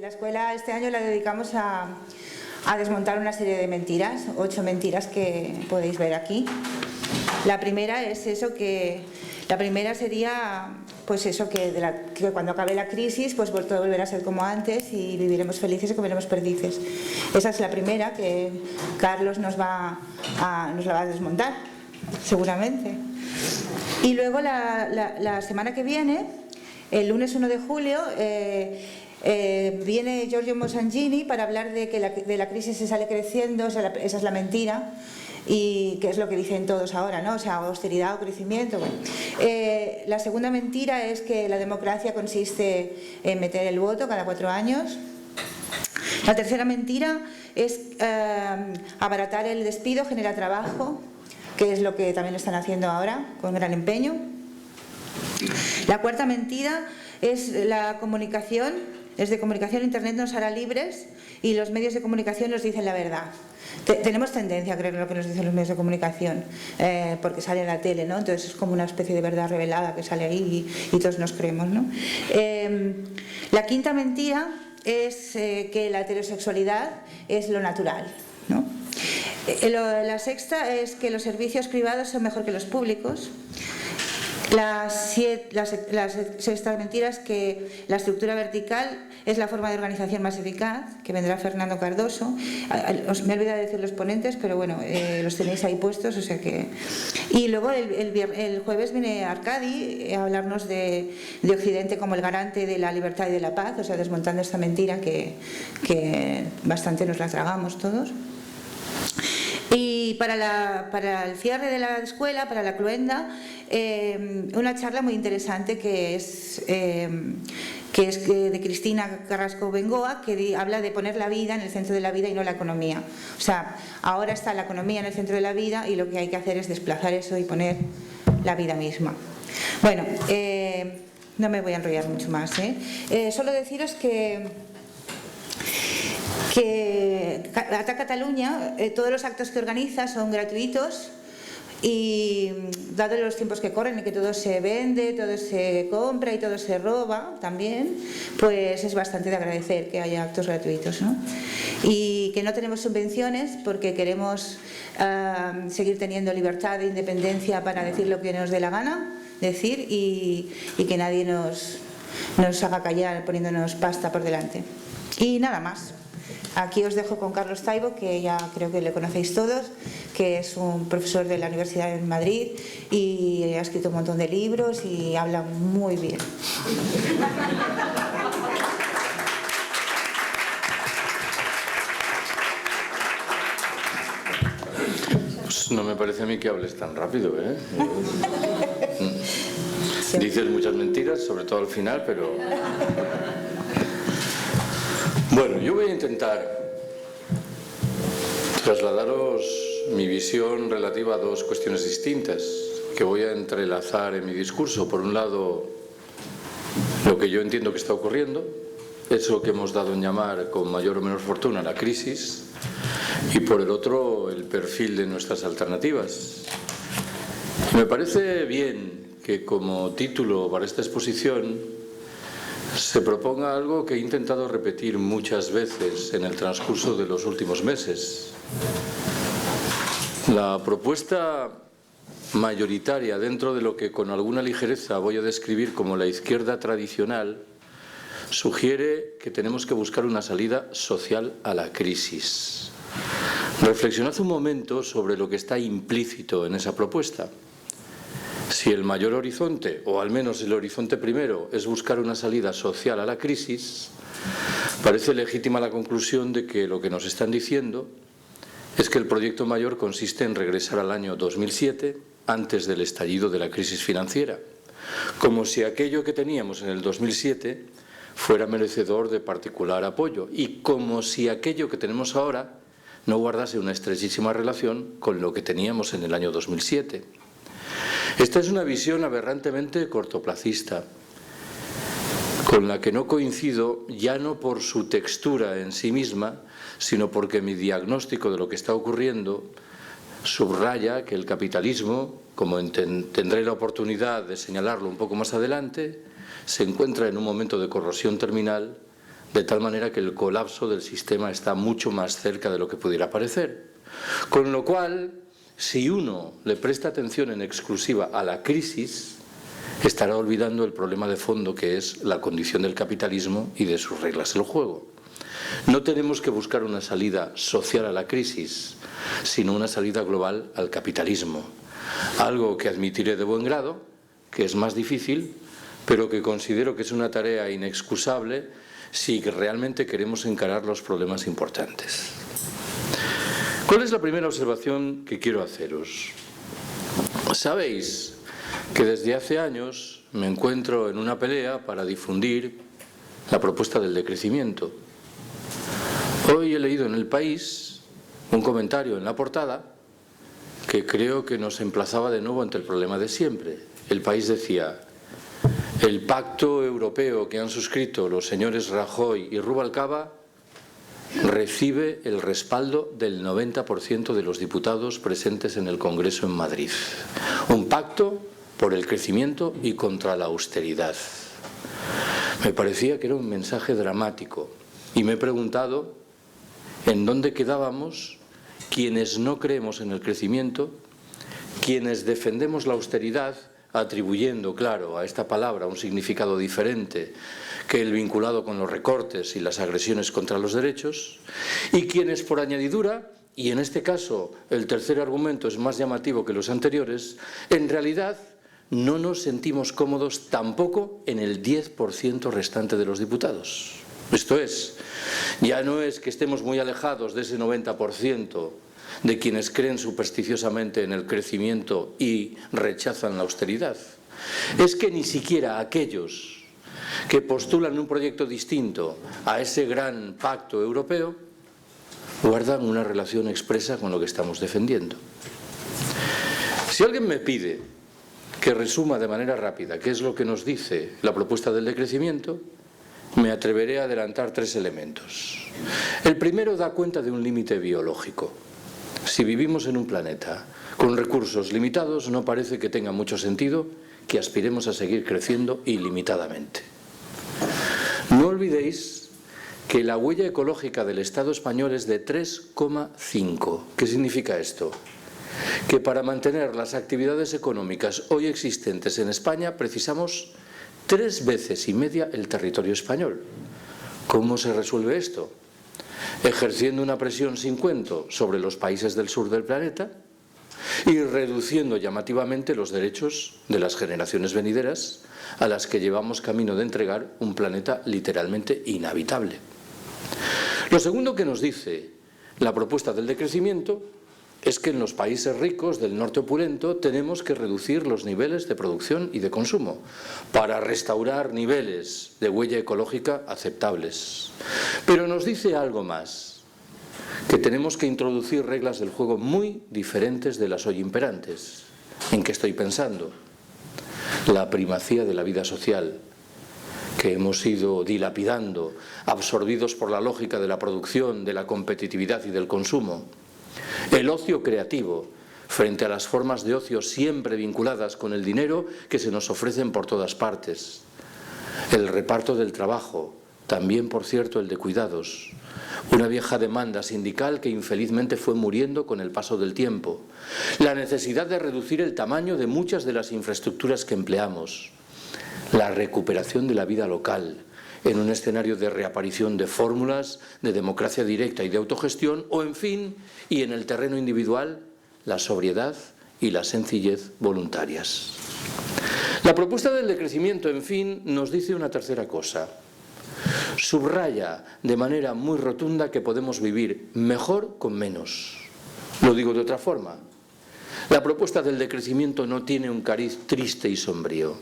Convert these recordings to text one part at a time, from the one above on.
la escuela este año la dedicamos a desmontar una serie de mentiras, 8 mentiras que podéis ver aquí. La primera es eso que... La primera sería, pues eso, que cuando acabe la crisis, pues todo volverá a ser como antes y viviremos felices y comeremos perdices. Esa es la primera que Carlos nos la va a desmontar, seguramente. Y luego la semana que viene, el lunes 1 de julio, viene Giorgio Mosangini para hablar de que de la crisis se sale creciendo, esa es la mentira. Y que es lo que dicen todos ahora, ¿no? O sea, austeridad o crecimiento. Bueno. La segunda mentira es que la democracia consiste en meter el voto cada 4 años. La tercera mentira es abaratar el despido, genera trabajo, que es lo que también están haciendo ahora con gran empeño. La cuarta mentira es la comunicación, es de comunicación, Internet nos hará libres y los medios de comunicación nos dicen la verdad. Tenemos tendencia a creer lo que nos dicen los medios de comunicación, porque sale en la tele, ¿no? Entonces es como una especie de verdad revelada que sale ahí y todos nos creemos, ¿no? La quinta mentira es que la heterosexualidad es lo natural, ¿no? La sexta es que los servicios privados son mejor que los públicos. La sexta mentira es que la estructura vertical es la forma de organización más eficaz, que vendrá Fernando Cardoso. Me he olvidado de decir los ponentes, pero bueno, los tenéis ahí puestos, o sea que... Y luego el jueves viene Arcadi a hablarnos de Occidente como el garante de la libertad y de la paz, o sea, desmontando esta mentira que bastante nos la tragamos todos. Y para el cierre de la escuela, para la cluenda, una charla muy interesante que es de Cristina Carrasco Bengoa, que habla de poner la vida en el centro de la vida y no la economía. O sea, ahora está la economía en el centro de la vida y lo que hay que hacer es desplazar eso y poner la vida misma. Bueno, no me voy a enrollar mucho más, solo deciros que Atac Catalunya, todos los actos que organiza son gratuitos y dado los tiempos que corren y que todo se vende, todo se compra y todo se roba también, pues es bastante de agradecer que haya actos gratuitos, ¿no? Y que no tenemos subvenciones porque queremos seguir teniendo libertad e independencia para decir lo que nos dé la gana decir y que nadie nos haga callar poniéndonos pasta por delante. Y nada más. Aquí os dejo con Carlos Taibo, que ya creo que le conocéis todos, que es un profesor de la Universidad de Madrid y ha escrito un montón de libros y habla muy bien. Pues no me parece a mí que hables tan rápido, ¿eh? Dices muchas mentiras, sobre todo al final, pero... Bueno, yo voy a intentar trasladaros mi visión relativa a dos cuestiones distintas que voy a entrelazar en mi discurso. Por un lado, lo que yo entiendo que está ocurriendo, eso que hemos dado en llamar con mayor o menor fortuna la crisis, y por el otro, el perfil de nuestras alternativas. Me parece bien que como título para esta exposición se proponga algo que he intentado repetir muchas veces en el transcurso de los últimos meses. La propuesta mayoritaria dentro de lo que con alguna ligereza voy a describir como la izquierda tradicional sugiere que tenemos que buscar una salida social a la crisis. Reflexionad un momento sobre lo que está implícito en esa propuesta. Si el mayor horizonte, o al menos el horizonte primero, es buscar una salida social a la crisis, parece legítima la conclusión de que lo que nos están diciendo es que el proyecto mayor consiste en regresar al año 2007, antes del estallido de la crisis financiera, como si aquello que teníamos en el 2007 fuera merecedor de particular apoyo y como si aquello que tenemos ahora no guardase una estrechísima relación con lo que teníamos en el año 2007. Esta es una visión aberrantemente cortoplacista, con la que no coincido ya no por su textura en sí misma, sino porque mi diagnóstico de lo que está ocurriendo subraya que el capitalismo, como tendré la oportunidad de señalarlo un poco más adelante, se encuentra en un momento de corrosión terminal de tal manera que el colapso del sistema está mucho más cerca de lo que pudiera parecer. Con lo cual, si uno le presta atención en exclusiva a la crisis, estará olvidando el problema de fondo que es la condición del capitalismo y de sus reglas del juego. No tenemos que buscar una salida social a la crisis, sino una salida global al capitalismo. Algo que admitiré de buen grado, que es más difícil, pero que considero que es una tarea inexcusable si realmente queremos encarar los problemas importantes. ¿Cuál es la primera observación que quiero haceros? Sabéis que desde hace años me encuentro en una pelea para difundir la propuesta del decrecimiento. Hoy he leído en El País un comentario en la portada que creo que nos emplazaba de nuevo ante el problema de siempre. El País decía: el pacto europeo que han suscrito los señores Rajoy y Rubalcaba recibe el respaldo del 90% de los diputados presentes en el Congreso en Madrid. Un pacto por el crecimiento y contra la austeridad. Me parecía que era un mensaje dramático y me he preguntado en dónde quedábamos quienes no creemos en el crecimiento, quienes defendemos la austeridad, atribuyendo, claro, a esta palabra un significado diferente que el vinculado con los recortes y las agresiones contra los derechos, y quienes por añadidura, y en este caso el tercer argumento es más llamativo que los anteriores, en realidad no nos sentimos cómodos tampoco en el 10% restante de los diputados. Esto es, ya no es que estemos muy alejados de ese 90% de quienes creen supersticiosamente en el crecimiento y rechazan la austeridad. Es que ni siquiera aquellos que postulan un proyecto distinto a ese gran pacto europeo guardan una relación expresa con lo que estamos defendiendo. Si alguien me pide que resuma de manera rápida qué es lo que nos dice la propuesta del decrecimiento, me atreveré a adelantar 3 elementos. El primero da cuenta de un límite biológico. Si vivimos en un planeta con recursos limitados, no parece que tenga mucho sentido que aspiremos a seguir creciendo ilimitadamente. No olvidéis que la huella ecológica del Estado español es de 3,5. ¿Qué significa esto? Que para mantener las actividades económicas hoy existentes en España precisamos 3,5 veces el territorio español. ¿Cómo se resuelve esto? Ejerciendo una presión sin cuento sobre los países del sur del planeta y reduciendo llamativamente los derechos de las generaciones venideras a las que llevamos camino de entregar un planeta literalmente inhabitable. Lo segundo que nos dice la propuesta del decrecimiento es que en los países ricos del norte opulento tenemos que reducir los niveles de producción y de consumo para restaurar niveles de huella ecológica aceptables. Pero nos dice algo más, que tenemos que introducir reglas del juego muy diferentes de las hoy imperantes. ¿En qué estoy pensando? La primacía de la vida social, que hemos ido dilapidando, absorbidos por la lógica de la producción, de la competitividad y del consumo. El ocio creativo, frente a las formas de ocio siempre vinculadas con el dinero que se nos ofrecen por todas partes. El reparto del trabajo, también por cierto el de cuidados. Una vieja demanda sindical que infelizmente fue muriendo con el paso del tiempo. La necesidad de reducir el tamaño de muchas de las infraestructuras que empleamos. La recuperación de la vida local, en un escenario de reaparición de fórmulas, de democracia directa y de autogestión, o en fin, y en el terreno individual, la sobriedad y la sencillez voluntarias. La propuesta del decrecimiento, en fin, nos dice una tercera cosa. Subraya de manera muy rotunda que podemos vivir mejor con menos. Lo digo de otra forma. La propuesta del decrecimiento no tiene un cariz triste y sombrío.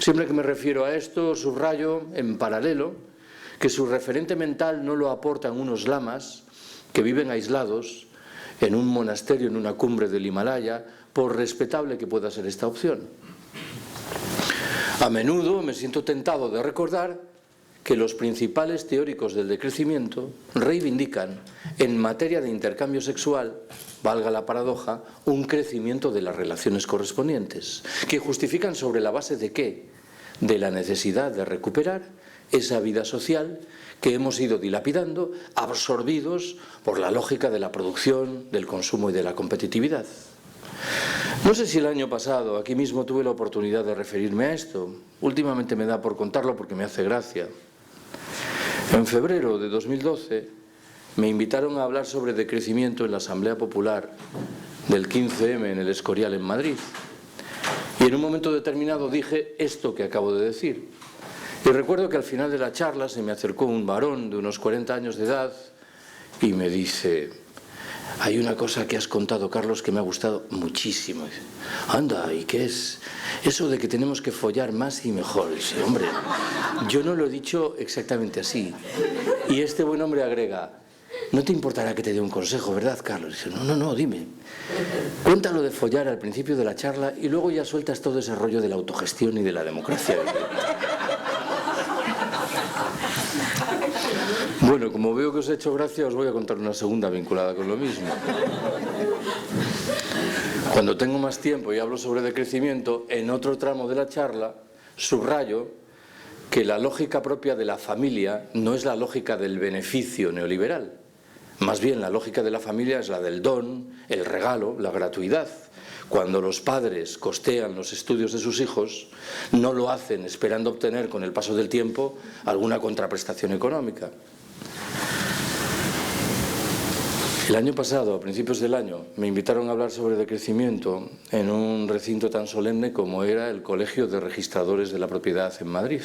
Siempre que me refiero a esto, subrayo en paralelo que su referente mental no lo aportan unos lamas que viven aislados en un monasterio en una cumbre del Himalaya, por respetable que pueda ser esta opción. A menudo me siento tentado de recordar que los principales teóricos del decrecimiento reivindican, en materia de intercambio sexual, valga la paradoja, un crecimiento de las relaciones correspondientes, que justifican sobre la base de ¿qué? De la necesidad de recuperar esa vida social que hemos ido dilapidando, absorbidos por la lógica de la producción, del consumo y de la competitividad. No sé si el año pasado aquí mismo tuve la oportunidad de referirme a esto. Últimamente me da por contarlo porque me hace gracia. En febrero de 2012 me invitaron a hablar sobre decrecimiento en la Asamblea Popular del 15M en el Escorial en Madrid. Y en un momento determinado dije esto que acabo de decir. Y recuerdo que al final de la charla se me acercó un varón de unos 40 años de edad y me dice: hay una cosa que has contado, Carlos, que me ha gustado muchísimo. Dice: anda, ¿y qué es? Eso de que tenemos que follar más y mejor. Dice: hombre, yo no lo he dicho exactamente así. Y este buen hombre agrega: no te importará que te dé un consejo, ¿verdad, Carlos? Dice: no, dime. Cuéntalo de follar al principio de la charla y luego ya sueltas todo ese rollo de la autogestión y de la democracia. Bueno, como veo que os he hecho gracia, os voy a contar una segunda vinculada con lo mismo. Cuando tengo más tiempo y hablo sobre decrecimiento, en otro tramo de la charla subrayo que la lógica propia de la familia no es la lógica del beneficio neoliberal. Más bien, la lógica de la familia es la del don, el regalo, la gratuidad. Cuando los padres costean los estudios de sus hijos, no lo hacen esperando obtener con el paso del tiempo alguna contraprestación económica. El año pasado, a principios del año, me invitaron a hablar sobre decrecimiento en un recinto tan solemne como era el Colegio de Registradores de la Propiedad en Madrid.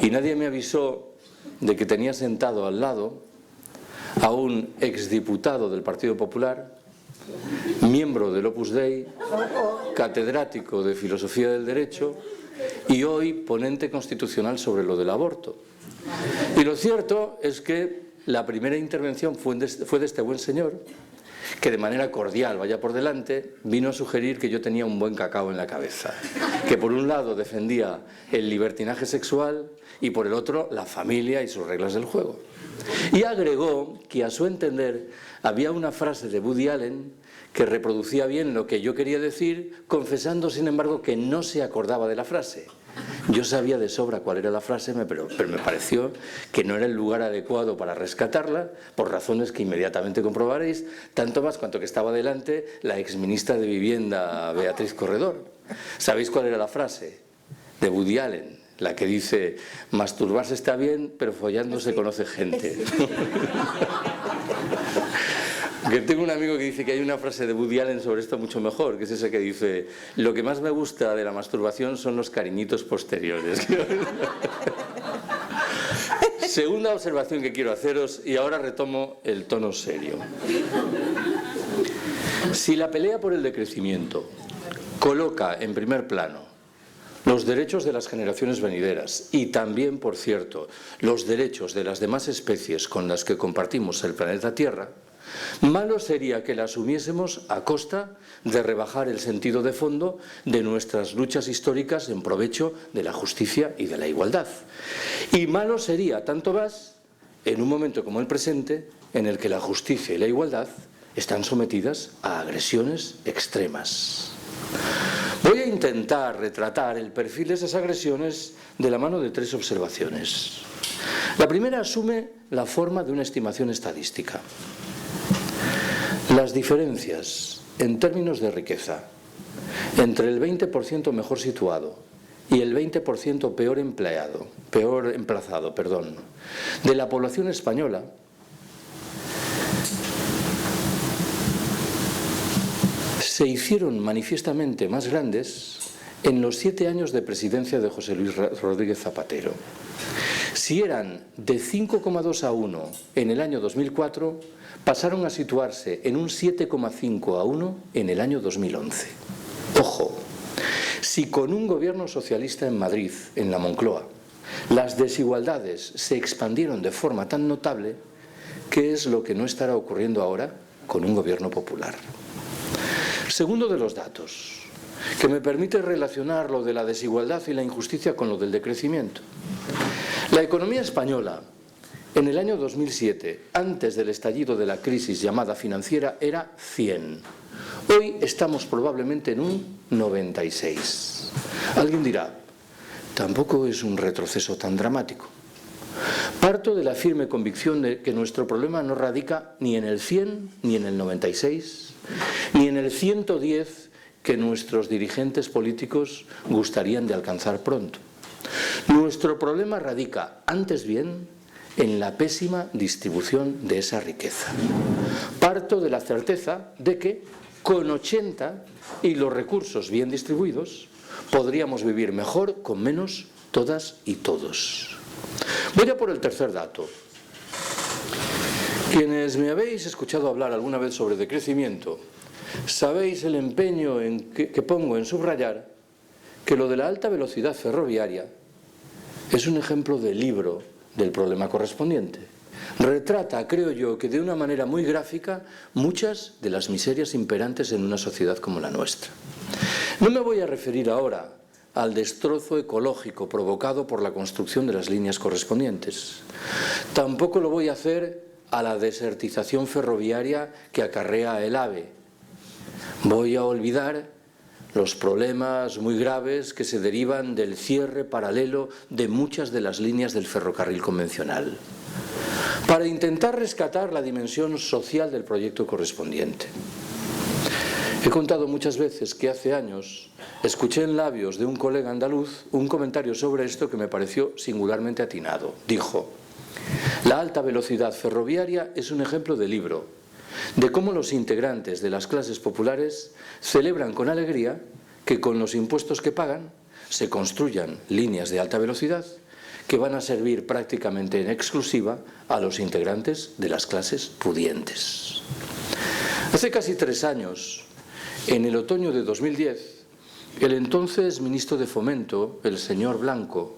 Y nadie me avisó de que tenía sentado al lado a un exdiputado del Partido Popular, miembro del Opus Dei, catedrático de Filosofía del Derecho y hoy ponente constitucional sobre lo del aborto. Y lo cierto es que la primera intervención fue de este buen señor, que de manera cordial, vaya por delante, vino a sugerir que yo tenía un buen cacao en la cabeza, que por un lado defendía el libertinaje sexual y por el otro la familia y sus reglas del juego. Y agregó que a su entender había una frase de Woody Allen que reproducía bien lo que yo quería decir, confesando sin embargo que no se acordaba de la frase. Yo sabía de sobra cuál era la frase, pero me pareció que no era el lugar adecuado para rescatarla, por razones que inmediatamente comprobaréis, tanto más cuanto que estaba delante la exministra de Vivienda, Beatriz Corredor. ¿Sabéis cuál era la frase de Woody Allen? La que dice: masturbarse está bien, pero follando se conoce gente. Que tengo un amigo que dice que hay una frase de Woody Allen sobre esto mucho mejor, que es esa que dice: lo que más me gusta de la masturbación son los cariñitos posteriores. Segunda observación que quiero haceros, y ahora retomo el tono serio. Si la pelea por el decrecimiento coloca en primer plano los derechos de las generaciones venideras y también, por cierto, los derechos de las demás especies con las que compartimos el planeta Tierra, malo sería que la asumiésemos a costa de rebajar el sentido de fondo de nuestras luchas históricas en provecho de la justicia y de la igualdad. Y malo sería tanto más en un momento como el presente, en el que la justicia y la igualdad están sometidas a agresiones extremas. Voy a intentar retratar el perfil de esas agresiones de la mano de tres observaciones. La primera asume la forma de una estimación estadística. Las diferencias en términos de riqueza entre el 20% mejor situado y el 20% peor emplazado, de la población española se hicieron manifiestamente más grandes en los 7 años de presidencia de José Luis Rodríguez Zapatero. Si eran de 5,2 a 1 en el año 2004, pasaron a situarse en un 7,5 a 1 en el año 2011. Ojo, si con un gobierno socialista en Madrid, en la Moncloa, las desigualdades se expandieron de forma tan notable, ¿qué es lo que no estará ocurriendo ahora con un gobierno popular? Segundo de los datos, que me permite relacionar lo de la desigualdad y la injusticia con lo del decrecimiento. La economía española en el año 2007, antes del estallido de la crisis llamada financiera, era 100. Hoy estamos probablemente en un 96. Alguien dirá, tampoco es un retroceso tan dramático. Parto de la firme convicción de que nuestro problema no radica ni en el 100, ni en el 96, ni en el 110 que nuestros dirigentes políticos gustarían de alcanzar pronto. Nuestro problema radica, antes bien, en la pésima distribución de esa riqueza. Parto de la certeza de que, con 80 y los recursos bien distribuidos, podríamos vivir mejor con menos todas y todos. Voy a por el tercer dato. Quienes me habéis escuchado hablar alguna vez sobre decrecimiento, sabéis el empeño que pongo en subrayar que lo de la alta velocidad ferroviaria es un ejemplo de libro del problema correspondiente. Retrata, creo yo, que de una manera muy gráfica muchas de las miserias imperantes en una sociedad como la nuestra. No me voy a referir ahora al destrozo ecológico provocado por la construcción de las líneas correspondientes. Tampoco lo voy a hacer a la desertización ferroviaria que acarrea el AVE. Voy a olvidar los problemas muy graves que se derivan del cierre paralelo de muchas de las líneas del ferrocarril convencional, para intentar rescatar la dimensión social del proyecto correspondiente. He contado muchas veces que hace años escuché en labios de un colega andaluz un comentario sobre esto que me pareció singularmente atinado. Dijo: la alta velocidad ferroviaria es un ejemplo de libro, de cómo los integrantes de las clases populares celebran con alegría que con los impuestos que pagan se construyan líneas de alta velocidad que van a servir prácticamente en exclusiva a los integrantes de las clases pudientes. Hace casi 3 años, en el otoño de 2010, el entonces ministro de Fomento, el señor Blanco,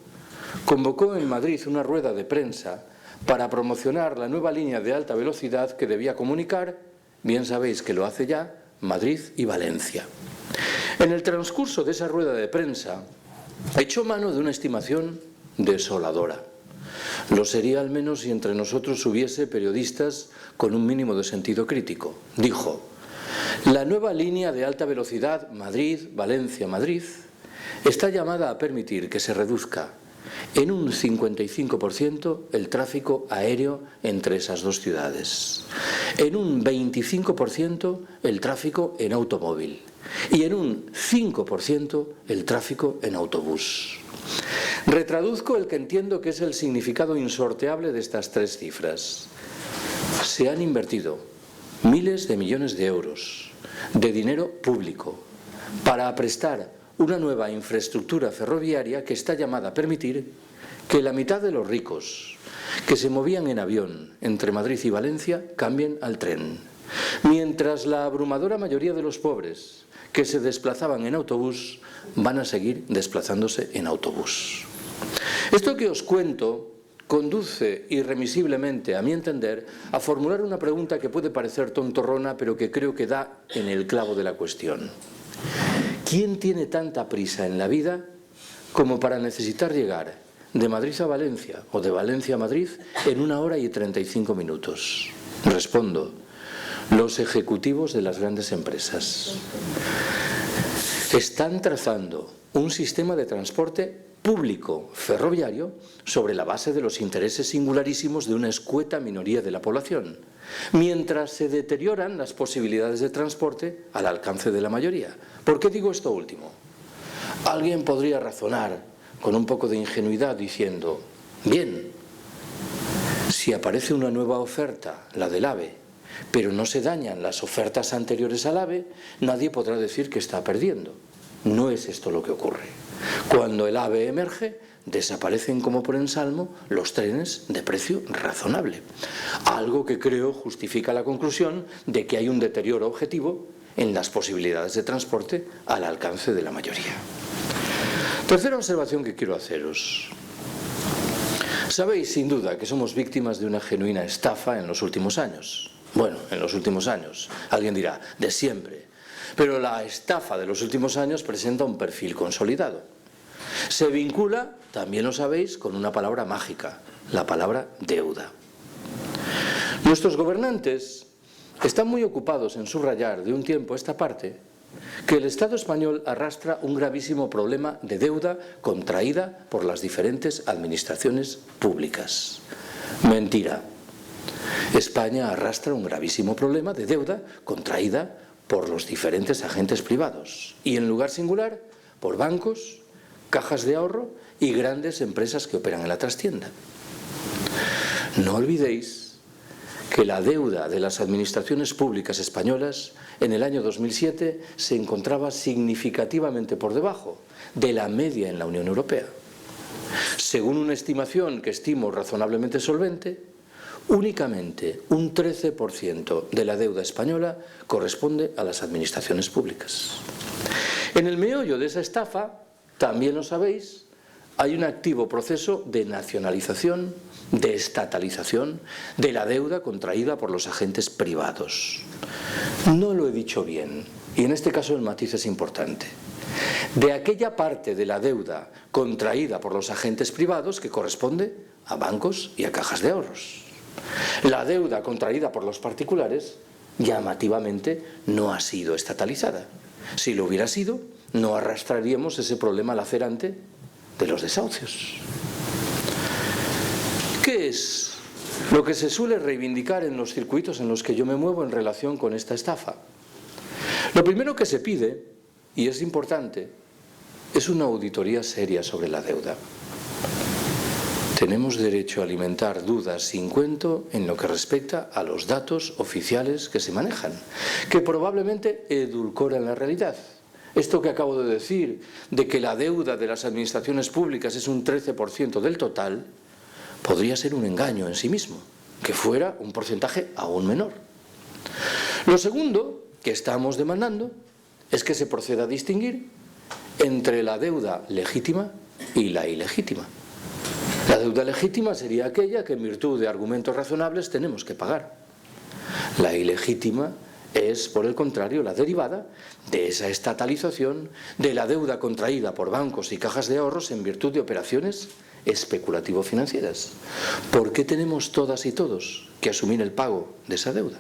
convocó en Madrid una rueda de prensa para promocionar la nueva línea de alta velocidad que debía comunicar, bien sabéis que lo hace ya, Madrid y Valencia. En el transcurso de esa rueda de prensa, echó mano de una estimación desoladora. Lo sería al menos si entre nosotros hubiese periodistas con un mínimo de sentido crítico. Dijo: la nueva línea de alta velocidad Madrid-Valencia-Madrid está llamada a permitir que se reduzca en un 55% el tráfico aéreo entre esas dos ciudades, en un 25% el tráfico en automóvil y en un 5% el tráfico en autobús. Retraduzco el que entiendo que es el significado insorteable de estas 3 cifras. Se han invertido miles de millones de euros de dinero público para prestar una nueva infraestructura ferroviaria que está llamada a permitir que la mitad de los ricos que se movían en avión entre Madrid y Valencia cambien al tren, mientras la abrumadora mayoría de los pobres que se desplazaban en autobús van a seguir desplazándose en autobús. Esto que os cuento conduce irremisiblemente, a mi entender, a formular una pregunta que puede parecer tontorrona, pero que creo que da en el clavo de la cuestión. ¿Quién tiene tanta prisa en la vida como para necesitar llegar de Madrid a Valencia o de Valencia a Madrid en 1 hora y 35 minutos? Respondo: los ejecutivos de las grandes empresas. Están trazando un sistema de transporte público ferroviario sobre la base de los intereses singularísimos de una escueta minoría de la población, mientras se deterioran las posibilidades de transporte al alcance de la mayoría. ¿Por qué digo esto último? Alguien podría razonar con un poco de ingenuidad diciendo: bien, si aparece una nueva oferta, la del AVE, pero no se dañan las ofertas anteriores al AVE, nadie podrá decir que está perdiendo. No es esto lo que ocurre. Cuando el AVE emerge, desaparecen como por ensalmo los trenes de precio razonable. Algo que creo justifica la conclusión de que hay un deterioro objetivo en las posibilidades de transporte al alcance de la mayoría. Tercera observación que quiero haceros. Sabéis sin duda que somos víctimas de una genuina estafa en los últimos años. Bueno, en los últimos años. Alguien dirá, de siempre. Pero la estafa de los últimos años presenta un perfil consolidado. Se vincula, también lo sabéis, con una palabra mágica, la palabra deuda. Nuestros gobernantes están muy ocupados en subrayar de un tiempo a esta parte que el Estado español arrastra un gravísimo problema de deuda contraída por las diferentes administraciones públicas. Mentira. España arrastra un gravísimo problema de deuda contraída por los diferentes agentes privados y, en lugar singular, por bancos, cajas de ahorro y grandes empresas que operan en la trastienda. No olvidéis que la deuda de las administraciones públicas españolas en el año 2007 se encontraba significativamente por debajo de la media en la Unión Europea. Según una estimación que estimo razonablemente solvente, únicamente un 13% de la deuda española corresponde a las administraciones públicas. En el meollo de esa estafa, también lo sabéis, hay un activo proceso de nacionalización, de estatalización de la deuda contraída por los agentes privados. No lo he dicho bien, y en este caso el matiz es importante. De aquella parte de la deuda contraída por los agentes privados que corresponde a bancos y a cajas de ahorros. La deuda contraída por los particulares, llamativamente, no ha sido estatalizada. Si lo hubiera sido, no arrastraríamos ese problema lacerante de los desahucios. ¿Qué es lo que se suele reivindicar en los circuitos en los que yo me muevo en relación con esta estafa? Lo primero que se pide, y es importante, es una auditoría seria sobre la deuda. Tenemos derecho a alimentar dudas sin cuento en lo que respecta a los datos oficiales que se manejan, que probablemente edulcoran la realidad. Esto que acabo de decir, de que la deuda de las administraciones públicas es un 13% del total, podría ser un engaño en sí mismo, que fuera un porcentaje aún menor. Lo segundo que estamos demandando es que se proceda a distinguir entre la deuda legítima y la ilegítima. La deuda legítima sería aquella que en virtud de argumentos razonables tenemos que pagar. La ilegítima es, por el contrario, la derivada de esa estatalización de la deuda contraída por bancos y cajas de ahorros en virtud de operaciones especulativo-financieras. ¿Por qué tenemos todas y todos que asumir el pago de esa deuda?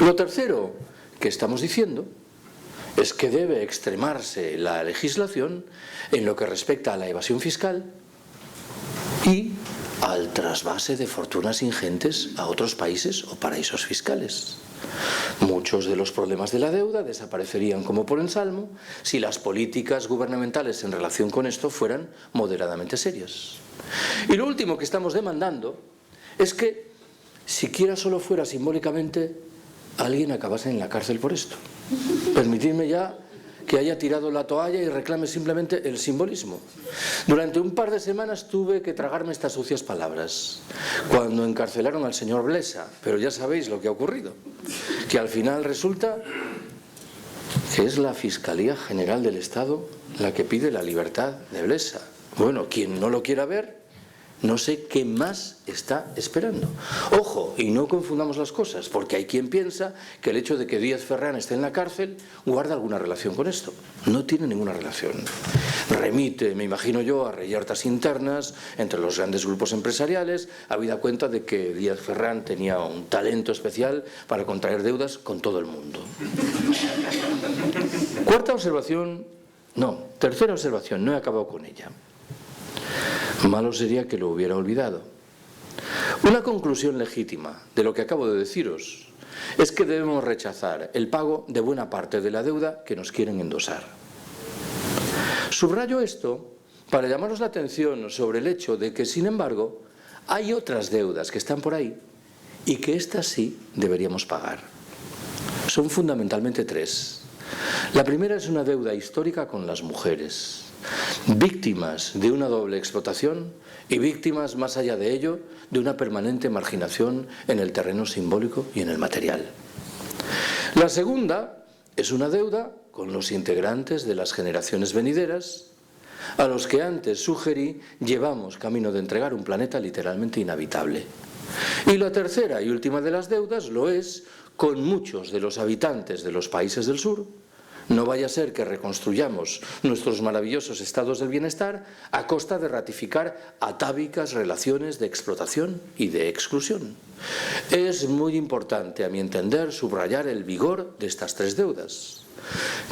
Lo tercero que estamos diciendo es que debe extremarse la legislación en lo que respecta a la evasión fiscal y al trasvase de fortunas ingentes a otros países o paraísos fiscales. Muchos de los problemas de la deuda desaparecerían como por ensalmo si las políticas gubernamentales en relación con esto fueran moderadamente serias. Y lo último que estamos demandando es que, siquiera solo fuera simbólicamente, alguien acabase en la cárcel por esto. Permitidme ya que haya tirado la toalla y reclame simplemente el simbolismo. Durante un par de semanas tuve que tragarme estas sucias palabras cuando encarcelaron al señor Blesa, pero ya sabéis lo que ha ocurrido, que al final resulta que es la Fiscalía General del Estado la que pide la libertad de Blesa. Bueno, quien no lo quiera ver, no sé qué más está esperando. Ojo, y no confundamos las cosas, porque hay quien piensa que el hecho de que Díaz Ferrán esté en la cárcel guarda alguna relación con esto. No tiene ninguna relación. Remite, me imagino yo, a reyertas internas entre los grandes grupos empresariales, habida cuenta de que Díaz Ferrán tenía un talento especial para contraer deudas con todo el mundo. Tercera observación, no he acabado con ella. Malo sería que lo hubiera olvidado. Una conclusión legítima de lo que acabo de deciros es que debemos rechazar el pago de buena parte de la deuda que nos quieren endosar. Subrayo esto para llamaros la atención sobre el hecho de que, sin embargo, hay otras deudas que están por ahí y que estas sí deberíamos pagar. Son fundamentalmente tres. La primera es una deuda histórica con las mujeres, víctimas de una doble explotación y víctimas, más allá de ello, de una permanente marginación en el terreno simbólico y en el material. La segunda es una deuda con los integrantes de las generaciones venideras, a los que antes sugerí llevamos camino de entregar un planeta literalmente inhabitable. Y la tercera y última de las deudas lo es con muchos de los habitantes de los países del sur. No vaya a ser que reconstruyamos nuestros maravillosos estados del bienestar a costa de ratificar atávicas relaciones de explotación y de exclusión. Es muy importante, a mi entender, subrayar el vigor de estas tres deudas.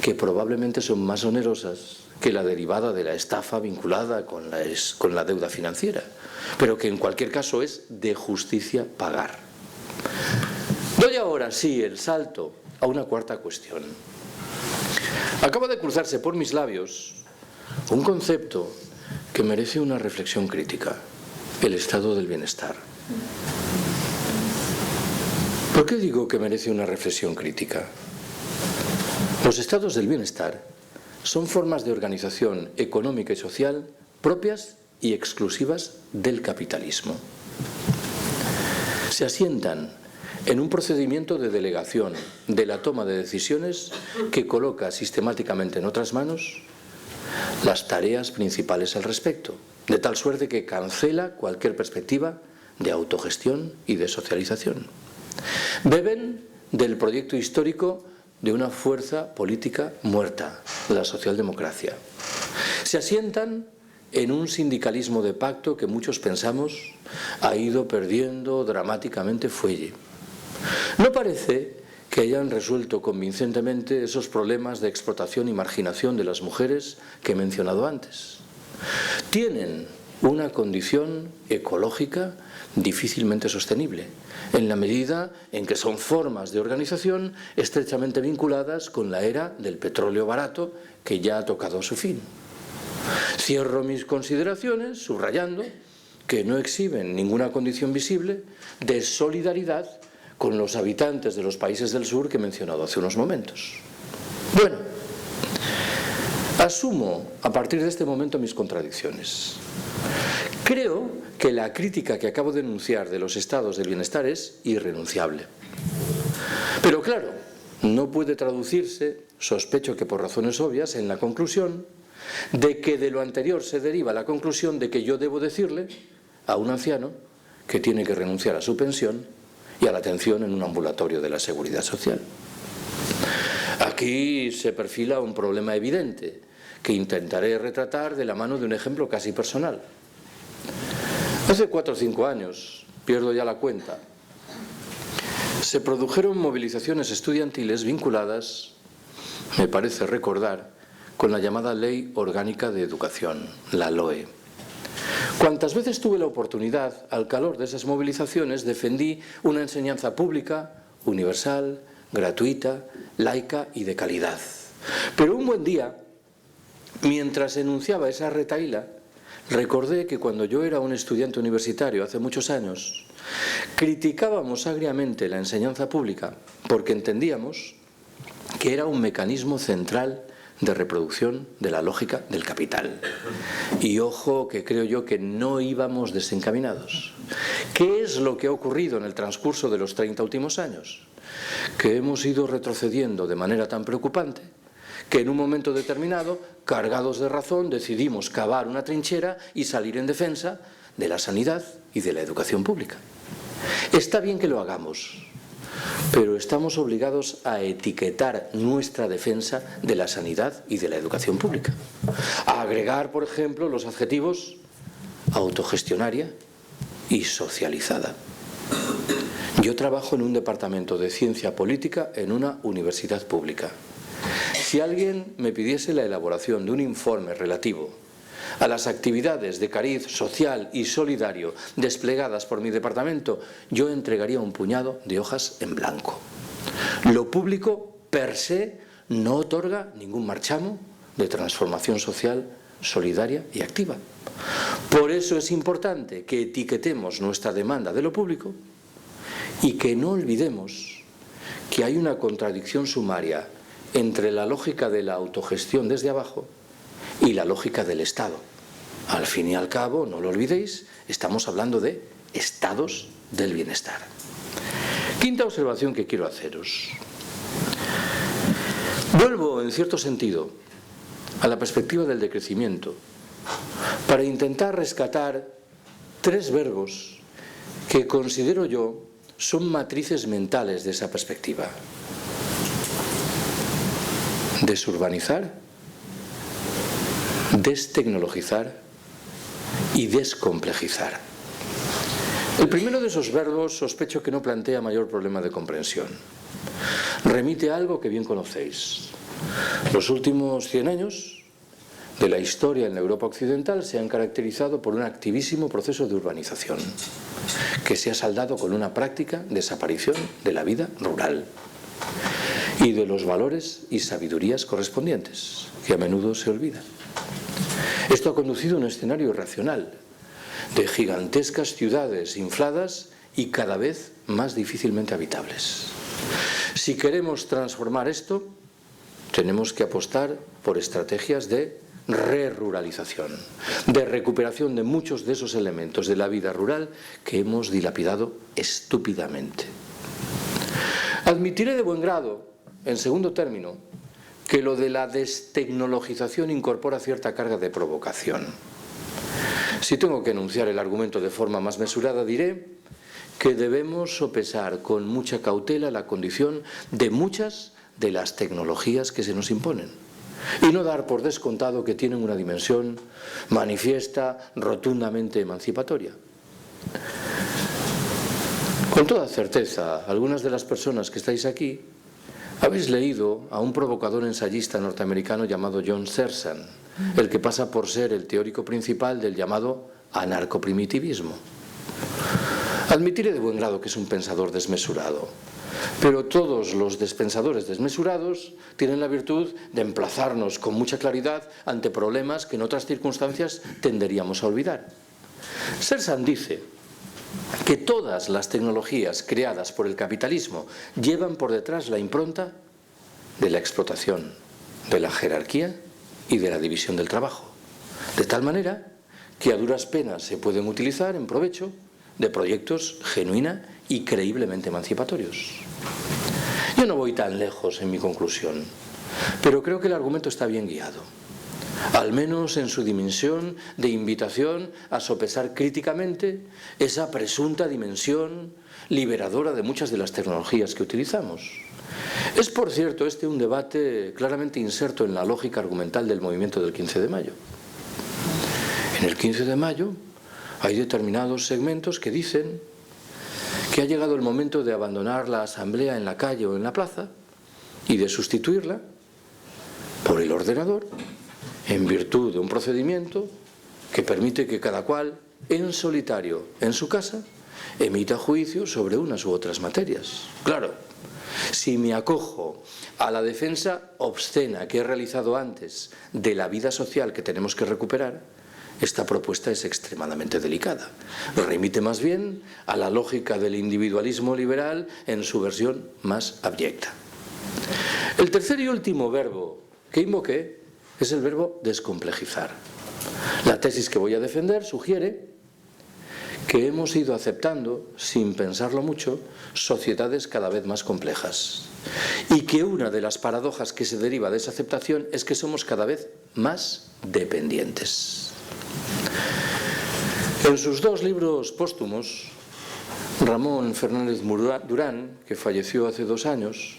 que probablemente son más onerosas que la derivada de la estafa vinculada con la deuda financiera, pero que en cualquier caso es de justicia pagar. Doy ahora sí el salto a una cuarta cuestión. Acaba de cruzarse por mis labios un concepto que merece una reflexión crítica: el estado del bienestar. ¿Por qué digo que merece una reflexión crítica? Los estados del bienestar son formas de organización económica y social propias y exclusivas del capitalismo. Se asientan en un procedimiento de delegación de la toma de decisiones que coloca sistemáticamente en otras manos las tareas principales al respecto, de tal suerte que cancela cualquier perspectiva de autogestión y de socialización. Beben del proyecto histórico de una fuerza política muerta, la socialdemocracia. Se asientan en un sindicalismo de pacto que muchos pensamos ha ido perdiendo dramáticamente fuelle. No parece que hayan resuelto convincentemente esos problemas de explotación y marginación de las mujeres que he mencionado antes. Tienen una condición ecológica difícilmente sostenible, en la medida en que son formas de organización estrechamente vinculadas con la era del petróleo barato que ya ha tocado su fin. Cierro mis consideraciones subrayando que no exhiben ninguna condición visible de solidaridad con los habitantes de los países del sur que he mencionado hace unos momentos. Bueno, asumo a partir de este momento mis contradicciones. Creo que la crítica que acabo de enunciar de los estados del bienestar es irrenunciable. Pero claro, no puede traducirse, sospecho que por razones obvias, en la conclusión de que de lo anterior se deriva la conclusión de que yo debo decirle a un anciano que tiene que renunciar a su pensión y a la atención en un ambulatorio de la Seguridad Social. Aquí se perfila un problema evidente que intentaré retratar de la mano de un ejemplo casi personal. Hace 4 o 5 años, pierdo ya la cuenta, se produjeron movilizaciones estudiantiles vinculadas, me parece recordar, con la llamada Ley Orgánica de Educación, la LOE. Cuantas veces tuve la oportunidad, al calor de esas movilizaciones, defendí una enseñanza pública, universal, gratuita, laica y de calidad. Pero un buen día, mientras enunciaba esa retahíla, recordé que cuando yo era un estudiante universitario hace muchos años, criticábamos agriamente la enseñanza pública porque entendíamos que era un mecanismo central de reproducción de la lógica del capital. Y ojo que creo yo que no íbamos desencaminados. ¿Qué es lo que ha ocurrido en el transcurso de los 30 últimos años? Que hemos ido retrocediendo de manera tan preocupante que en un momento determinado, cargados de razón, decidimos cavar una trinchera y salir en defensa de la sanidad y de la educación pública. Está bien que lo hagamos, pero estamos obligados a etiquetar nuestra defensa de la sanidad y de la educación pública. A agregar, por ejemplo, los adjetivos autogestionaria y socializada. Yo trabajo en un departamento de ciencia política en una universidad pública. Si alguien me pidiese la elaboración de un informe relativo a las actividades de cariz social y solidario desplegadas por mi departamento, yo entregaría un puñado de hojas en blanco. Lo público, per se, no otorga ningún marchamo de transformación social, solidaria y activa. Por eso es importante que etiquetemos nuestra demanda de lo público y que no olvidemos que hay una contradicción sumaria entre la lógica de la autogestión desde abajo y la lógica del Estado. Al fin y al cabo, no lo olvidéis, estamos hablando de estados del bienestar. Quinta observación que quiero haceros. Vuelvo, en cierto sentido, a la perspectiva del decrecimiento para intentar rescatar 3 verbos que considero yo son matrices mentales de esa perspectiva. Desurbanizar, destecnologizar y descomplejizar. El primero de esos verbos sospecho que no plantea mayor problema de comprensión. Remite a algo que bien conocéis, Los últimos 100 años de la historia en la Europa occidental se han caracterizado por un activísimo proceso de urbanización que se ha saldado con una práctica desaparición de la vida rural y de los valores y sabidurías correspondientes, que a menudo se olvidan. Esto ha conducido a un escenario irracional de gigantescas ciudades infladas y cada vez más difícilmente habitables. Si queremos transformar esto, tenemos que apostar por estrategias de reruralización, de recuperación de muchos de esos elementos de la vida rural que hemos dilapidado estúpidamente. Admitiré de buen grado, en segundo término, que lo de la destecnologización incorpora cierta carga de provocación. Si tengo que enunciar el argumento de forma más mesurada, diré que debemos sopesar con mucha cautela la condición de muchas de las tecnologías que se nos imponen y no dar por descontado que tienen una dimensión manifiesta, rotundamente emancipatoria. Con toda certeza, algunas de las personas que estáis aquí habéis leído a un provocador ensayista norteamericano llamado John Searson, el que pasa por ser el teórico principal del llamado anarcoprimitivismo. Admitiré de buen grado que es un pensador desmesurado, pero todos los despensadores desmesurados tienen la virtud de emplazarnos con mucha claridad ante problemas que en otras circunstancias tenderíamos a olvidar. Searson dice que todas las tecnologías creadas por el capitalismo llevan por detrás la impronta de la explotación, de la jerarquía y de la división del trabajo, de tal manera que a duras penas se pueden utilizar en provecho de proyectos genuina y creíblemente emancipatorios. Yo no voy tan lejos en mi conclusión, pero creo que el argumento está bien guiado, al menos en su dimensión de invitación a sopesar críticamente esa presunta dimensión liberadora de muchas de las tecnologías que utilizamos. Es, por cierto, este un debate claramente inserto en la lógica argumental del movimiento del 15 de mayo. En el 15 de mayo hay determinados segmentos que dicen que ha llegado el momento de abandonar la asamblea en la calle o en la plaza y de sustituirla por el ordenador en virtud de un procedimiento que permite que cada cual, en solitario, en su casa, emita juicio sobre unas u otras materias. Claro, si me acojo a la defensa obscena que he realizado antes de la vida social que tenemos que recuperar, esta propuesta es extremadamente delicada. Remite más bien a la lógica del individualismo liberal en su versión más abyecta. El tercer y último verbo que invoqué es el verbo descomplejizar. La tesis que voy a defender sugiere que hemos ido aceptando, sin pensarlo mucho, sociedades cada vez más complejas. Y que una de las paradojas que se deriva de esa aceptación es que somos cada vez más dependientes. En sus dos libros póstumos, Ramón Fernández Durán, que falleció hace 2 años,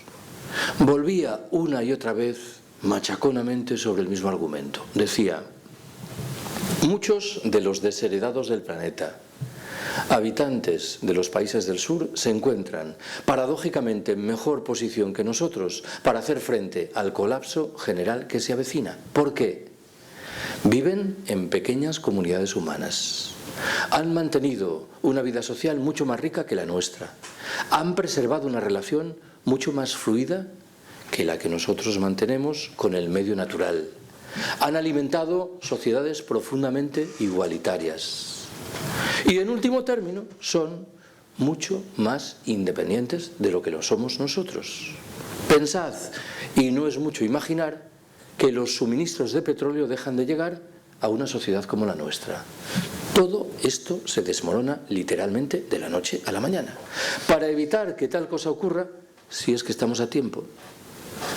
volvía una y otra vez machaconamente sobre el mismo argumento. Decía: muchos de los desheredados del planeta, habitantes de los países del sur, se encuentran paradójicamente en mejor posición que nosotros para hacer frente al colapso general que se avecina. ¿Por qué? Viven en pequeñas comunidades humanas. Han mantenido una vida social mucho más rica que la nuestra. Han preservado una relación mucho más fluida que la que nosotros mantenemos con el medio natural. Han alimentado sociedades profundamente igualitarias. Y en último término, son mucho más independientes de lo que lo somos nosotros. Pensad, y no es mucho imaginar, que los suministros de petróleo dejan de llegar a una sociedad como la nuestra. Todo esto se desmorona literalmente de la noche a la mañana. Para evitar que tal cosa ocurra, si es que estamos a tiempo,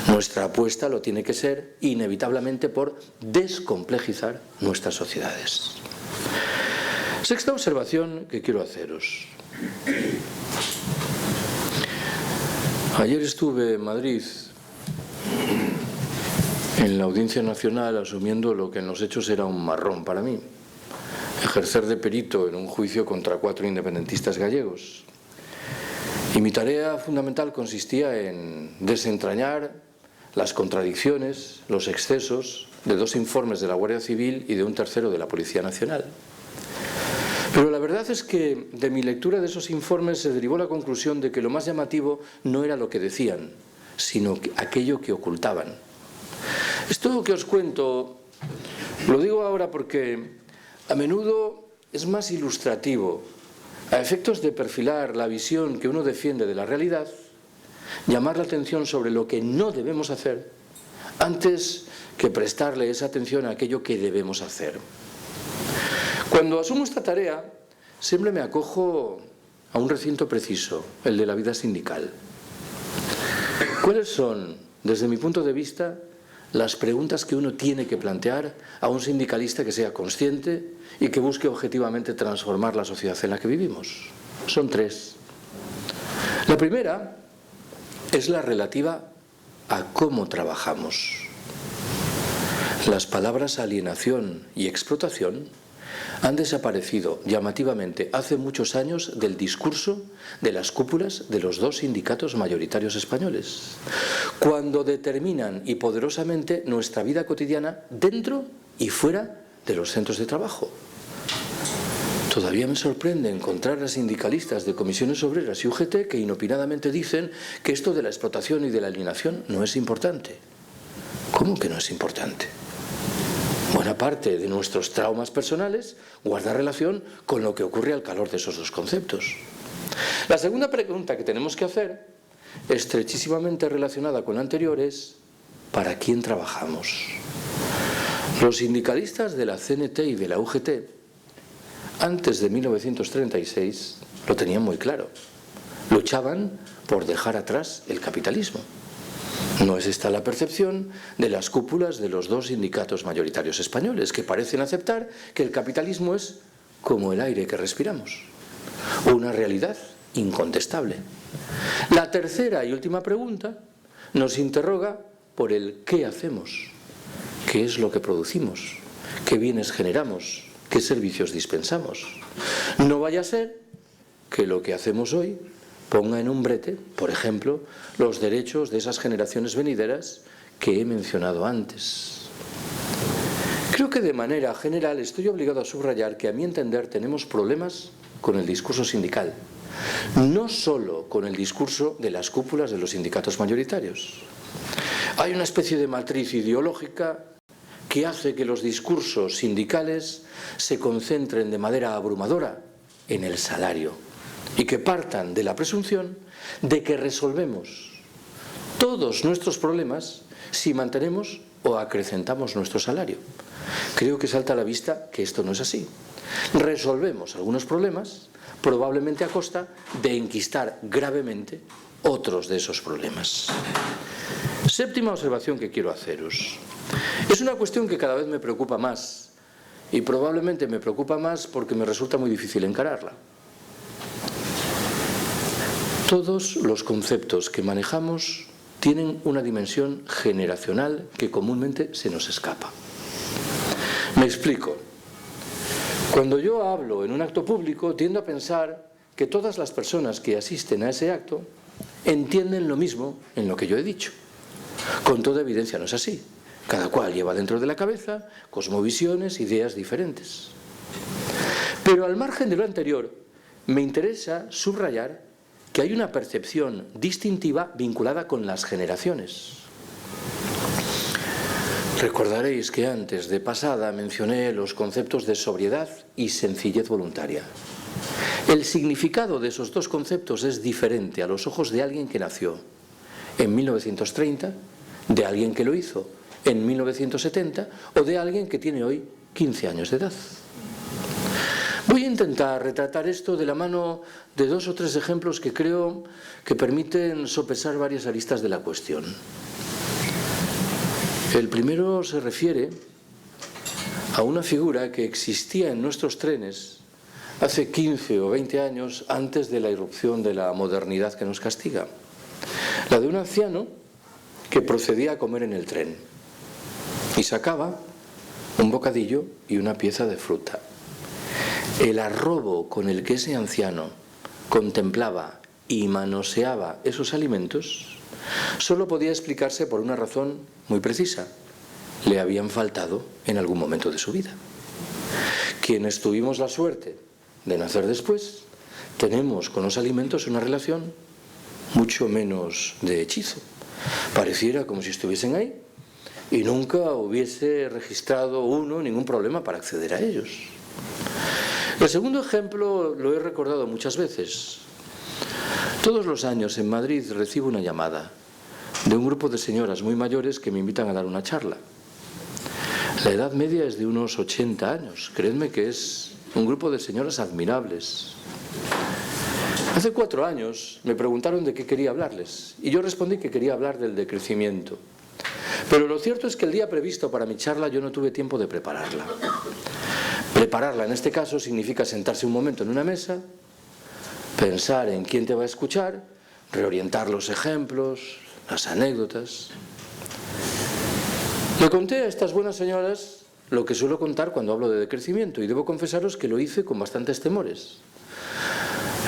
nuestra apuesta lo tiene que ser inevitablemente por descomplejizar nuestras sociedades. Sexta observación que quiero haceros. Ayer estuve en Madrid en la Audiencia Nacional asumiendo lo que en los hechos era un marrón para mí: ejercer de perito en un juicio contra 4 independentistas gallegos. Y mi tarea fundamental consistía en desentrañar las contradicciones, los excesos de 2 informes de la Guardia Civil y de un tercero de la Policía Nacional. Pero la verdad es que de mi lectura de esos informes se derivó la conclusión de que lo más llamativo no era lo que decían, sino aquello que ocultaban. Esto que os cuento lo digo ahora porque a menudo es más ilustrativo, a efectos de perfilar la visión que uno defiende de la realidad, llamar la atención sobre lo que no debemos hacer antes que prestarle esa atención a aquello que debemos hacer. Cuando asumo esta tarea, siempre me acojo a un recinto preciso, el de la vida sindical. ¿Cuáles son, desde mi punto de vista, las preguntas que uno tiene que plantear a un sindicalista que sea consciente y que busque objetivamente transformar la sociedad en la que vivimos? Son 3. La primera es la relativa a cómo trabajamos. Las palabras alienación y explotación han desaparecido llamativamente hace muchos años del discurso de las cúpulas de los 2 sindicatos mayoritarios españoles, cuando determinan y poderosamente nuestra vida cotidiana dentro y fuera de los centros de trabajo. Todavía me sorprende encontrar a sindicalistas de comisiones obreras y UGT que inopinadamente dicen que esto de la explotación y de la alienación no es importante. ¿Cómo que no es importante? Buena parte de nuestros traumas personales guarda relación con lo que ocurre al calor de esos 2 conceptos. La segunda pregunta que tenemos que hacer, estrechísimamente relacionada con la anterior, es ¿para quién trabajamos? Los sindicalistas de la CNT y de la UGT, antes de 1936, lo tenían muy claro. Luchaban por dejar atrás el capitalismo. No es esta la percepción de las cúpulas de los 2 sindicatos mayoritarios españoles, que parecen aceptar que el capitalismo es como el aire que respiramos, una realidad incontestable. La tercera y última pregunta nos interroga por el qué hacemos, qué es lo que producimos, qué bienes generamos, qué servicios dispensamos. No vaya a ser que lo que hacemos hoy ponga en un brete, por ejemplo, los derechos de esas generaciones venideras que he mencionado antes. Creo que de manera general estoy obligado a subrayar que a mi entender tenemos problemas con el discurso sindical, no solo con el discurso de las cúpulas de los sindicatos mayoritarios. Hay una especie de matriz ideológica que hace que los discursos sindicales se concentren de manera abrumadora en el salario y que partan de la presunción de que resolvemos todos nuestros problemas si mantenemos o acrecentamos nuestro salario. Creo que salta a la vista que esto no es así. Resolvemos algunos problemas probablemente a costa de enquistar gravemente otros de esos problemas. Séptima observación que quiero haceros. Es una cuestión que cada vez me preocupa más y probablemente me preocupa más porque me resulta muy difícil encararla. Todos los conceptos que manejamos tienen una dimensión generacional que comúnmente se nos escapa. Me explico. Cuando yo hablo en un acto público, tiendo a pensar que todas las personas que asisten a ese acto entienden lo mismo en lo que yo he dicho. Con toda evidencia no es así. Cada cual lleva dentro de la cabeza cosmovisiones, ideas diferentes. Pero al margen de lo anterior, me interesa subrayar que hay una percepción distintiva vinculada con las generaciones. Recordaréis que antes de pasada mencioné los conceptos de sobriedad y sencillez voluntaria. El significado de esos 2 conceptos es diferente a los ojos de alguien que nació en 1930, de alguien que lo hizo en 1970 o de alguien que tiene hoy 15 años de edad. Voy a intentar retratar esto de la mano de 2 o 3 ejemplos que creo que permiten sopesar varias aristas de la cuestión. El primero se refiere a una figura que existía en nuestros trenes hace 15 o 20 años antes de la irrupción de la modernidad que nos castiga. La de un anciano que procedía a comer en el tren y sacaba un bocadillo y una pieza de fruta. El arrobo con el que ese anciano contemplaba y manoseaba esos alimentos, solo podía explicarse por una razón muy precisa: le habían faltado en algún momento de su vida. Quienes tuvimos la suerte de nacer después, tenemos con los alimentos una relación mucho menos de hechizo. Pareciera como si estuviesen ahí y nunca hubiese registrado uno ningún problema para acceder a ellos. El segundo ejemplo lo he recordado muchas veces. Todos los años en Madrid recibo una llamada de un grupo de señoras muy mayores que me invitan a dar una charla. La edad media es de unos 80 años. Creedme que es un grupo de señoras admirables. Hace 4 años me preguntaron de qué quería hablarles y yo respondí que quería hablar del decrecimiento. Pero lo cierto es que el día previsto para mi charla yo no tuve tiempo de prepararla. Prepararla en este caso significa sentarse un momento en una mesa, pensar en quién te va a escuchar, reorientar los ejemplos, las anécdotas. Le conté a estas buenas señoras lo que suelo contar cuando hablo de decrecimiento y debo confesaros que lo hice con bastantes temores.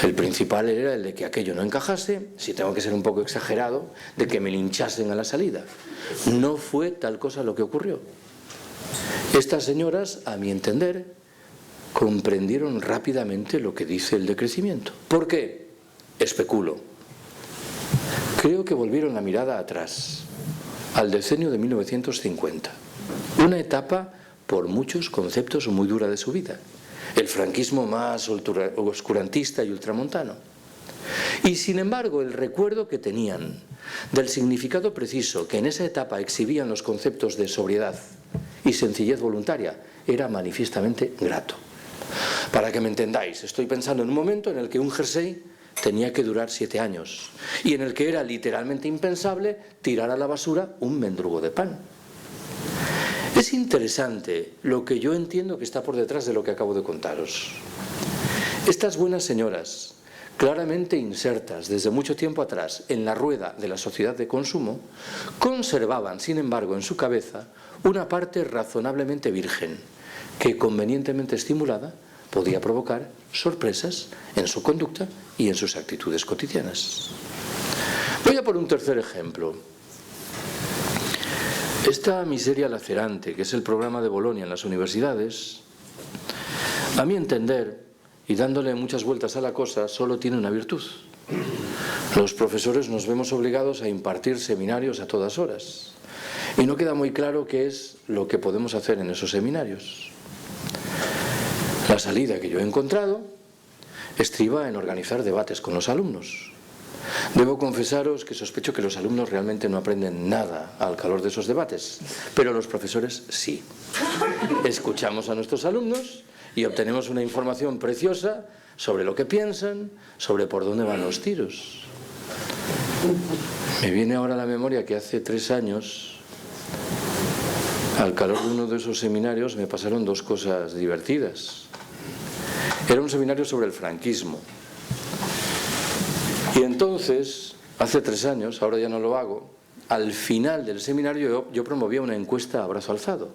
El principal era el de que aquello no encajase, si tengo que ser un poco exagerado, de que me linchasen a la salida. No fue tal cosa lo que ocurrió. Estas señoras, a mi entender, comprendieron rápidamente lo que dice el decrecimiento. ¿Por qué? Especulo. Creo que volvieron la mirada atrás, al decenio de 1950. Una etapa, por muchos conceptos, muy dura de su vida. El franquismo más oscurantista y ultramontano. Y sin embargo, el recuerdo que tenían del significado preciso que en esa etapa exhibían los conceptos de sobriedad y sencillez voluntaria era manifiestamente grato. Para que me entendáis, estoy pensando en un momento en el que un jersey tenía que durar 7 años y en el que era literalmente impensable tirar a la basura un mendrugo de pan. Es interesante lo que yo entiendo que está por detrás de lo que acabo de contaros. Estas buenas señoras, claramente insertas desde mucho tiempo atrás en la rueda de la sociedad de consumo, conservaban, sin embargo, en su cabeza una parte razonablemente virgen, que convenientemente estimulada podía provocar sorpresas en su conducta y en sus actitudes cotidianas. Voy a por un tercer ejemplo. Esta miseria lacerante, que es el programa de Bolonia en las universidades, a mi entender, y dándole muchas vueltas a la cosa, solo tiene una virtud. Los profesores nos vemos obligados a impartir seminarios a todas horas, y no queda muy claro qué es lo que podemos hacer en esos seminarios. La salida que yo he encontrado estriba en organizar debates con los alumnos. Debo confesaros que sospecho que los alumnos realmente no aprenden nada al calor de esos debates, pero los profesores sí. Escuchamos a nuestros alumnos y obtenemos una información preciosa sobre lo que piensan, sobre por dónde van los tiros. Me viene ahora a la memoria que hace 3 años, al calor de uno de esos seminarios, me pasaron 2 cosas divertidas. Era un seminario sobre el franquismo. Y entonces, hace 3 años, ahora ya no lo hago, al final del seminario yo promovía una encuesta a brazo alzado,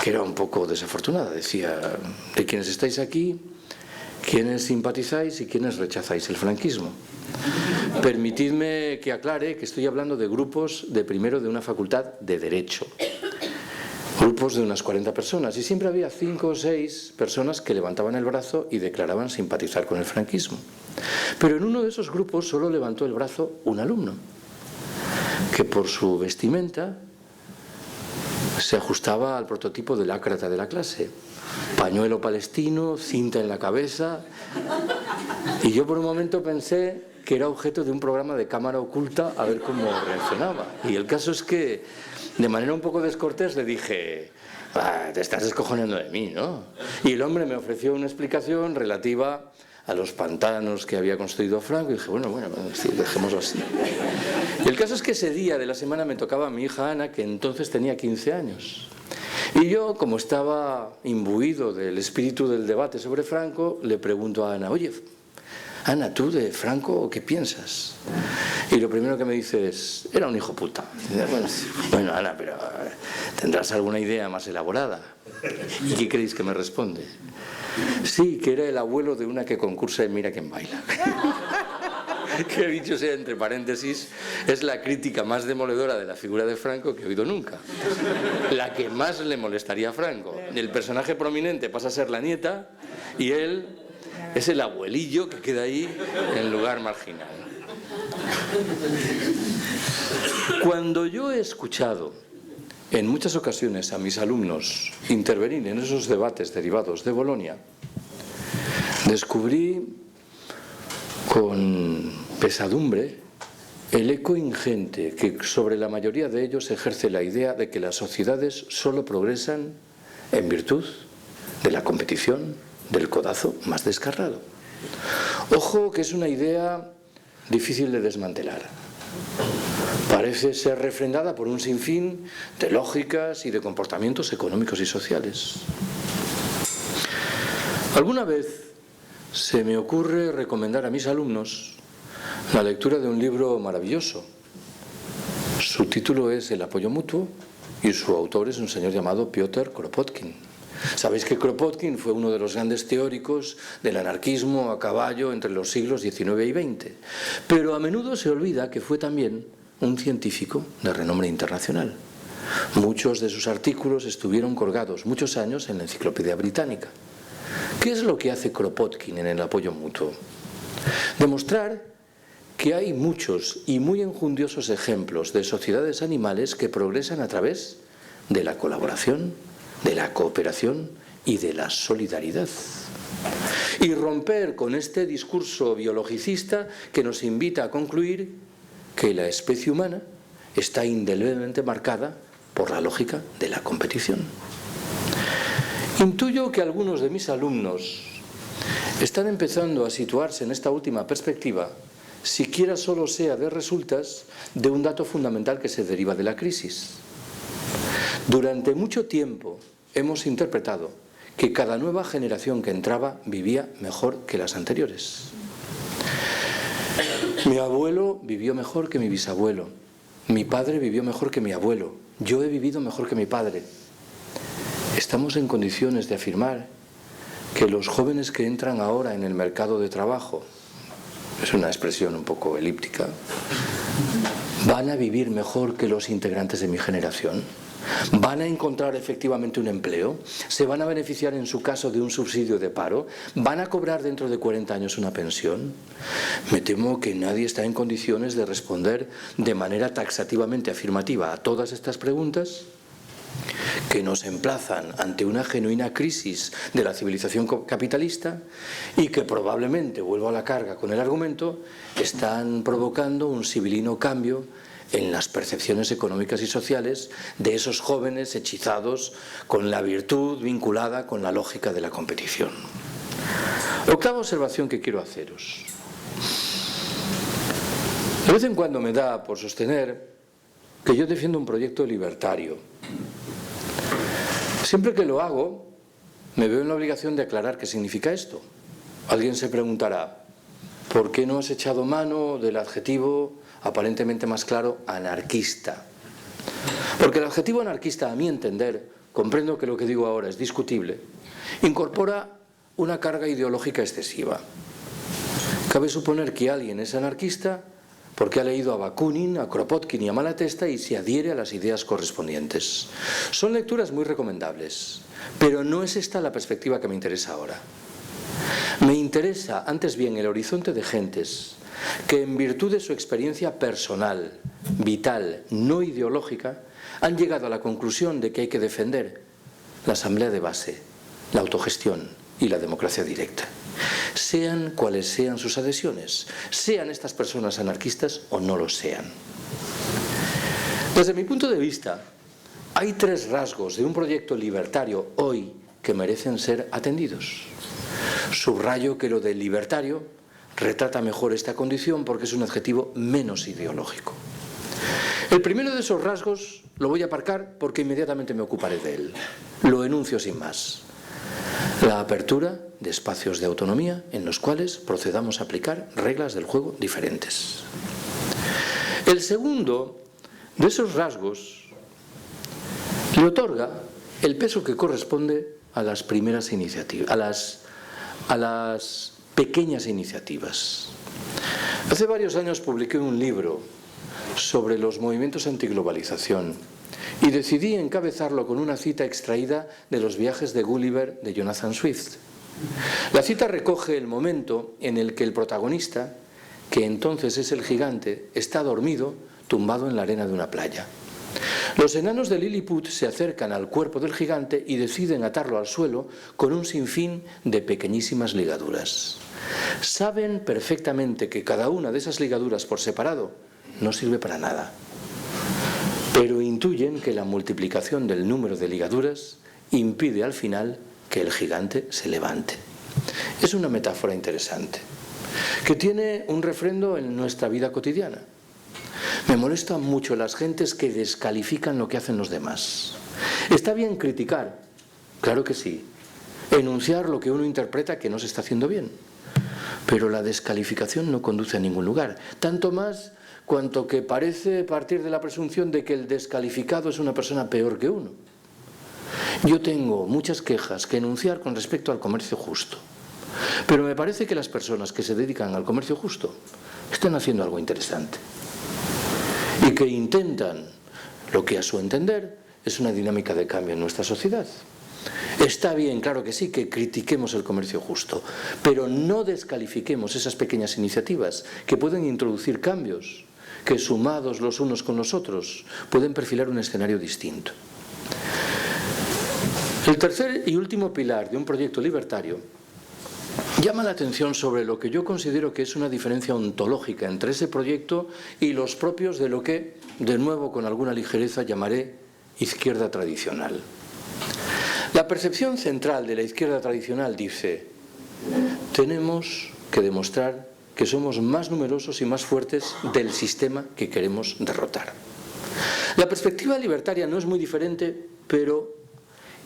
que era un poco desafortunada. Decía, de quienes estáis aquí, quiénes simpatizáis y quiénes rechazáis el franquismo. Permitidme que aclare que estoy hablando de grupos de primero de una facultad de Derecho. Grupos de unas 40 personas y siempre había 5 o 6 personas que levantaban el brazo y declaraban simpatizar con el franquismo. Pero en uno de esos grupos solo levantó el brazo un alumno, que por su vestimenta se ajustaba al prototipo del ácrata de la clase. Pañuelo palestino, cinta en la cabeza, y yo por un momento pensé que era objeto de un programa de cámara oculta a ver cómo reaccionaba. Y el caso es que, de manera un poco descortés, le dije, te estás descojonando de mí, ¿no? Y el hombre me ofreció una explicación relativa a los pantanos que había construido Franco y dije, bueno, sí, dejémoslo así. Y el caso es que ese día de la semana me tocaba a mi hija Ana, que entonces tenía 15 años. Y yo, como estaba imbuido del espíritu del debate sobre Franco, le pregunto a Ana, oye, Ana, ¿tú de Franco qué piensas? Y lo primero que me dice es, era un hijo puta. Bueno, Ana, pero tendrás alguna idea más elaborada. ¿Y qué creéis que me responde? Sí, que era el abuelo de una que concursa en Mira quién baila. que dicho sea entre paréntesis, es la crítica más demoledora de la figura de Franco que he oído nunca. La que más le molestaría a Franco. El personaje prominente pasa a ser la nieta y él es el abuelillo que queda ahí en lugar marginal. Cuando yo he escuchado en muchas ocasiones a mis alumnos intervenir en esos debates derivados de Bolonia, descubrí con pesadumbre el eco ingente que sobre la mayoría de ellos ejerce la idea de que las sociedades solo progresan en virtud de la competición, del codazo más descarrado. Ojo, que es una idea difícil de desmantelar. Parece ser refrendada por un sinfín de lógicas y de comportamientos económicos y sociales. Alguna vez se me ocurre recomendar a mis alumnos la lectura de un libro maravilloso. Su título es El apoyo mutuo y su autor es un señor llamado Piotr Kropotkin. Sabéis que Kropotkin fue uno de los grandes teóricos del anarquismo a caballo entre los siglos XIX y XX, pero a menudo se olvida que fue también un científico de renombre internacional. Muchos de sus artículos estuvieron colgados muchos años en la Enciclopedia Británica. ¿Qué es lo que hace Kropotkin en el apoyo mutuo? Demostrar que hay muchos y muy enjundiosos ejemplos de sociedades animales que progresan a través de la colaboración, de la cooperación y de la solidaridad. Y romper con este discurso biologicista que nos invita a concluir que la especie humana está indeleblemente marcada por la lógica de la competición. Intuyo que algunos de mis alumnos están empezando a situarse en esta última perspectiva, siquiera solo sea de resultas de un dato fundamental que se deriva de la crisis. Durante mucho tiempo hemos interpretado que cada nueva generación que entraba vivía mejor que las anteriores. Mi abuelo vivió mejor que mi bisabuelo, mi padre vivió mejor que mi abuelo, yo he vivido mejor que mi padre. Estamos en condiciones de afirmar que los jóvenes que entran ahora en el mercado de trabajo, es una expresión un poco elíptica, van a vivir mejor que los integrantes de mi generación. ¿Van a encontrar efectivamente un empleo? ¿Se van a beneficiar en su caso de un subsidio de paro? ¿Van a cobrar dentro de 40 años una pensión? Me temo que nadie está en condiciones de responder de manera taxativamente afirmativa a todas estas preguntas que nos emplazan ante una genuina crisis de la civilización capitalista y que probablemente, vuelvo a la carga con el argumento, están provocando un sibilino cambio en las percepciones económicas y sociales de esos jóvenes hechizados con la virtud vinculada con la lógica de la competición. Octava observación que quiero haceros. De vez en cuando me da por sostener que yo defiendo un proyecto libertario. Siempre que lo hago, me veo en la obligación de aclarar qué significa esto. Alguien se preguntará, ¿por qué no has echado mano del adjetivo aparentemente más claro, anarquista? Porque el adjetivo anarquista, a mi entender, comprendo que lo que digo ahora es discutible, incorpora una carga ideológica excesiva. Cabe suponer que alguien es anarquista porque ha leído a Bakunin, a Kropotkin y a Malatesta y se adhiere a las ideas correspondientes. Son lecturas muy recomendables, pero no es esta la perspectiva que me interesa ahora. Me interesa, antes bien, el horizonte de gentes que en virtud de su experiencia personal, vital, no ideológica, han llegado a la conclusión de que hay que defender la asamblea de base, la autogestión y la democracia directa. Sean cuales sean sus adhesiones, sean estas personas anarquistas o no lo sean. Desde mi punto de vista, hay tres rasgos de un proyecto libertario hoy que merecen ser atendidos. Subrayo que lo de libertario retrata mejor esta condición porque es un adjetivo menos ideológico. El primero de esos rasgos lo voy a aparcar porque inmediatamente me ocuparé de él. Lo enuncio sin más. La apertura de espacios de autonomía en los cuales procedamos a aplicar reglas del juego diferentes. El segundo de esos rasgos le otorga el peso que corresponde a las primeras iniciativas, a las pequeñas iniciativas. Hace varios años publiqué un libro sobre los movimientos antiglobalización y decidí encabezarlo con una cita extraída de Los viajes de Gulliver de Jonathan Swift. La cita recoge el momento en el que el protagonista, que entonces es el gigante, está dormido, tumbado en la arena de una playa. Los enanos de Lilliput se acercan al cuerpo del gigante y deciden atarlo al suelo con un sinfín de pequeñísimas ligaduras. Saben perfectamente que cada una de esas ligaduras por separado no sirve para nada, pero intuyen que la multiplicación del número de ligaduras impide al final que el gigante se levante. Es una metáfora interesante, que tiene un refrendo en nuestra vida cotidiana. Me molestan mucho las gentes que descalifican lo que hacen los demás. Está bien criticar, claro que sí, enunciar lo que uno interpreta que no se está haciendo bien, pero la descalificación no conduce a ningún lugar, tanto más cuanto que parece partir de la presunción de que el descalificado es una persona peor que uno. Yo tengo muchas quejas que enunciar con respecto al comercio justo, pero me parece que las personas que se dedican al comercio justo están haciendo algo interesante y que intentan lo que a su entender es una dinámica de cambio en nuestra sociedad. Está bien, claro que sí, que critiquemos el comercio justo, pero no descalifiquemos esas pequeñas iniciativas que pueden introducir cambios que, sumados los unos con los otros, pueden perfilar un escenario distinto. El tercer y último pilar de un proyecto libertario llama la atención sobre lo que yo considero que es una diferencia ontológica entre ese proyecto y los propios de lo que, de nuevo con alguna ligereza, llamaré izquierda tradicional. La percepción central de la izquierda tradicional dice: tenemos que demostrar que somos más numerosos y más fuertes del sistema que queremos derrotar. La perspectiva libertaria no es muy diferente, pero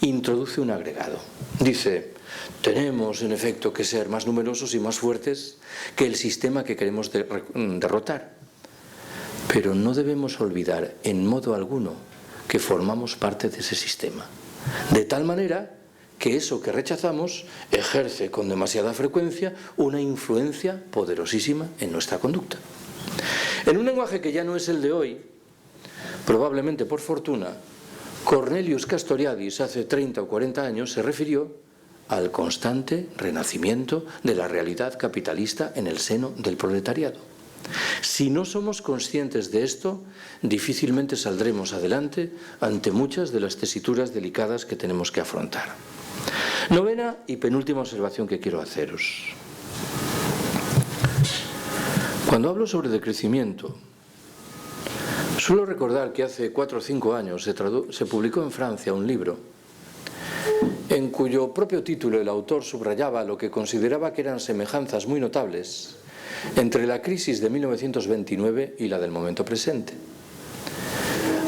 introduce un agregado. Dice: tenemos en efecto que ser más numerosos y más fuertes que el sistema que queremos derrotar, pero no debemos olvidar en modo alguno que formamos parte de ese sistema, de tal manera que eso que rechazamos ejerce con demasiada frecuencia una influencia poderosísima en nuestra conducta. En un lenguaje que ya no es el de hoy, probablemente por fortuna, Cornelius Castoriadis hace 30 o 40 años se refirió al constante renacimiento de la realidad capitalista en el seno del proletariado. Si no somos conscientes de esto, difícilmente saldremos adelante ante muchas de las tesituras delicadas que tenemos que afrontar. Novena y penúltima observación que quiero haceros. Cuando hablo sobre decrecimiento, suelo recordar que hace 4 o 5 años se publicó en Francia un libro en cuyo propio título el autor subrayaba lo que consideraba que eran semejanzas muy notables entre la crisis de 1929 y la del momento presente.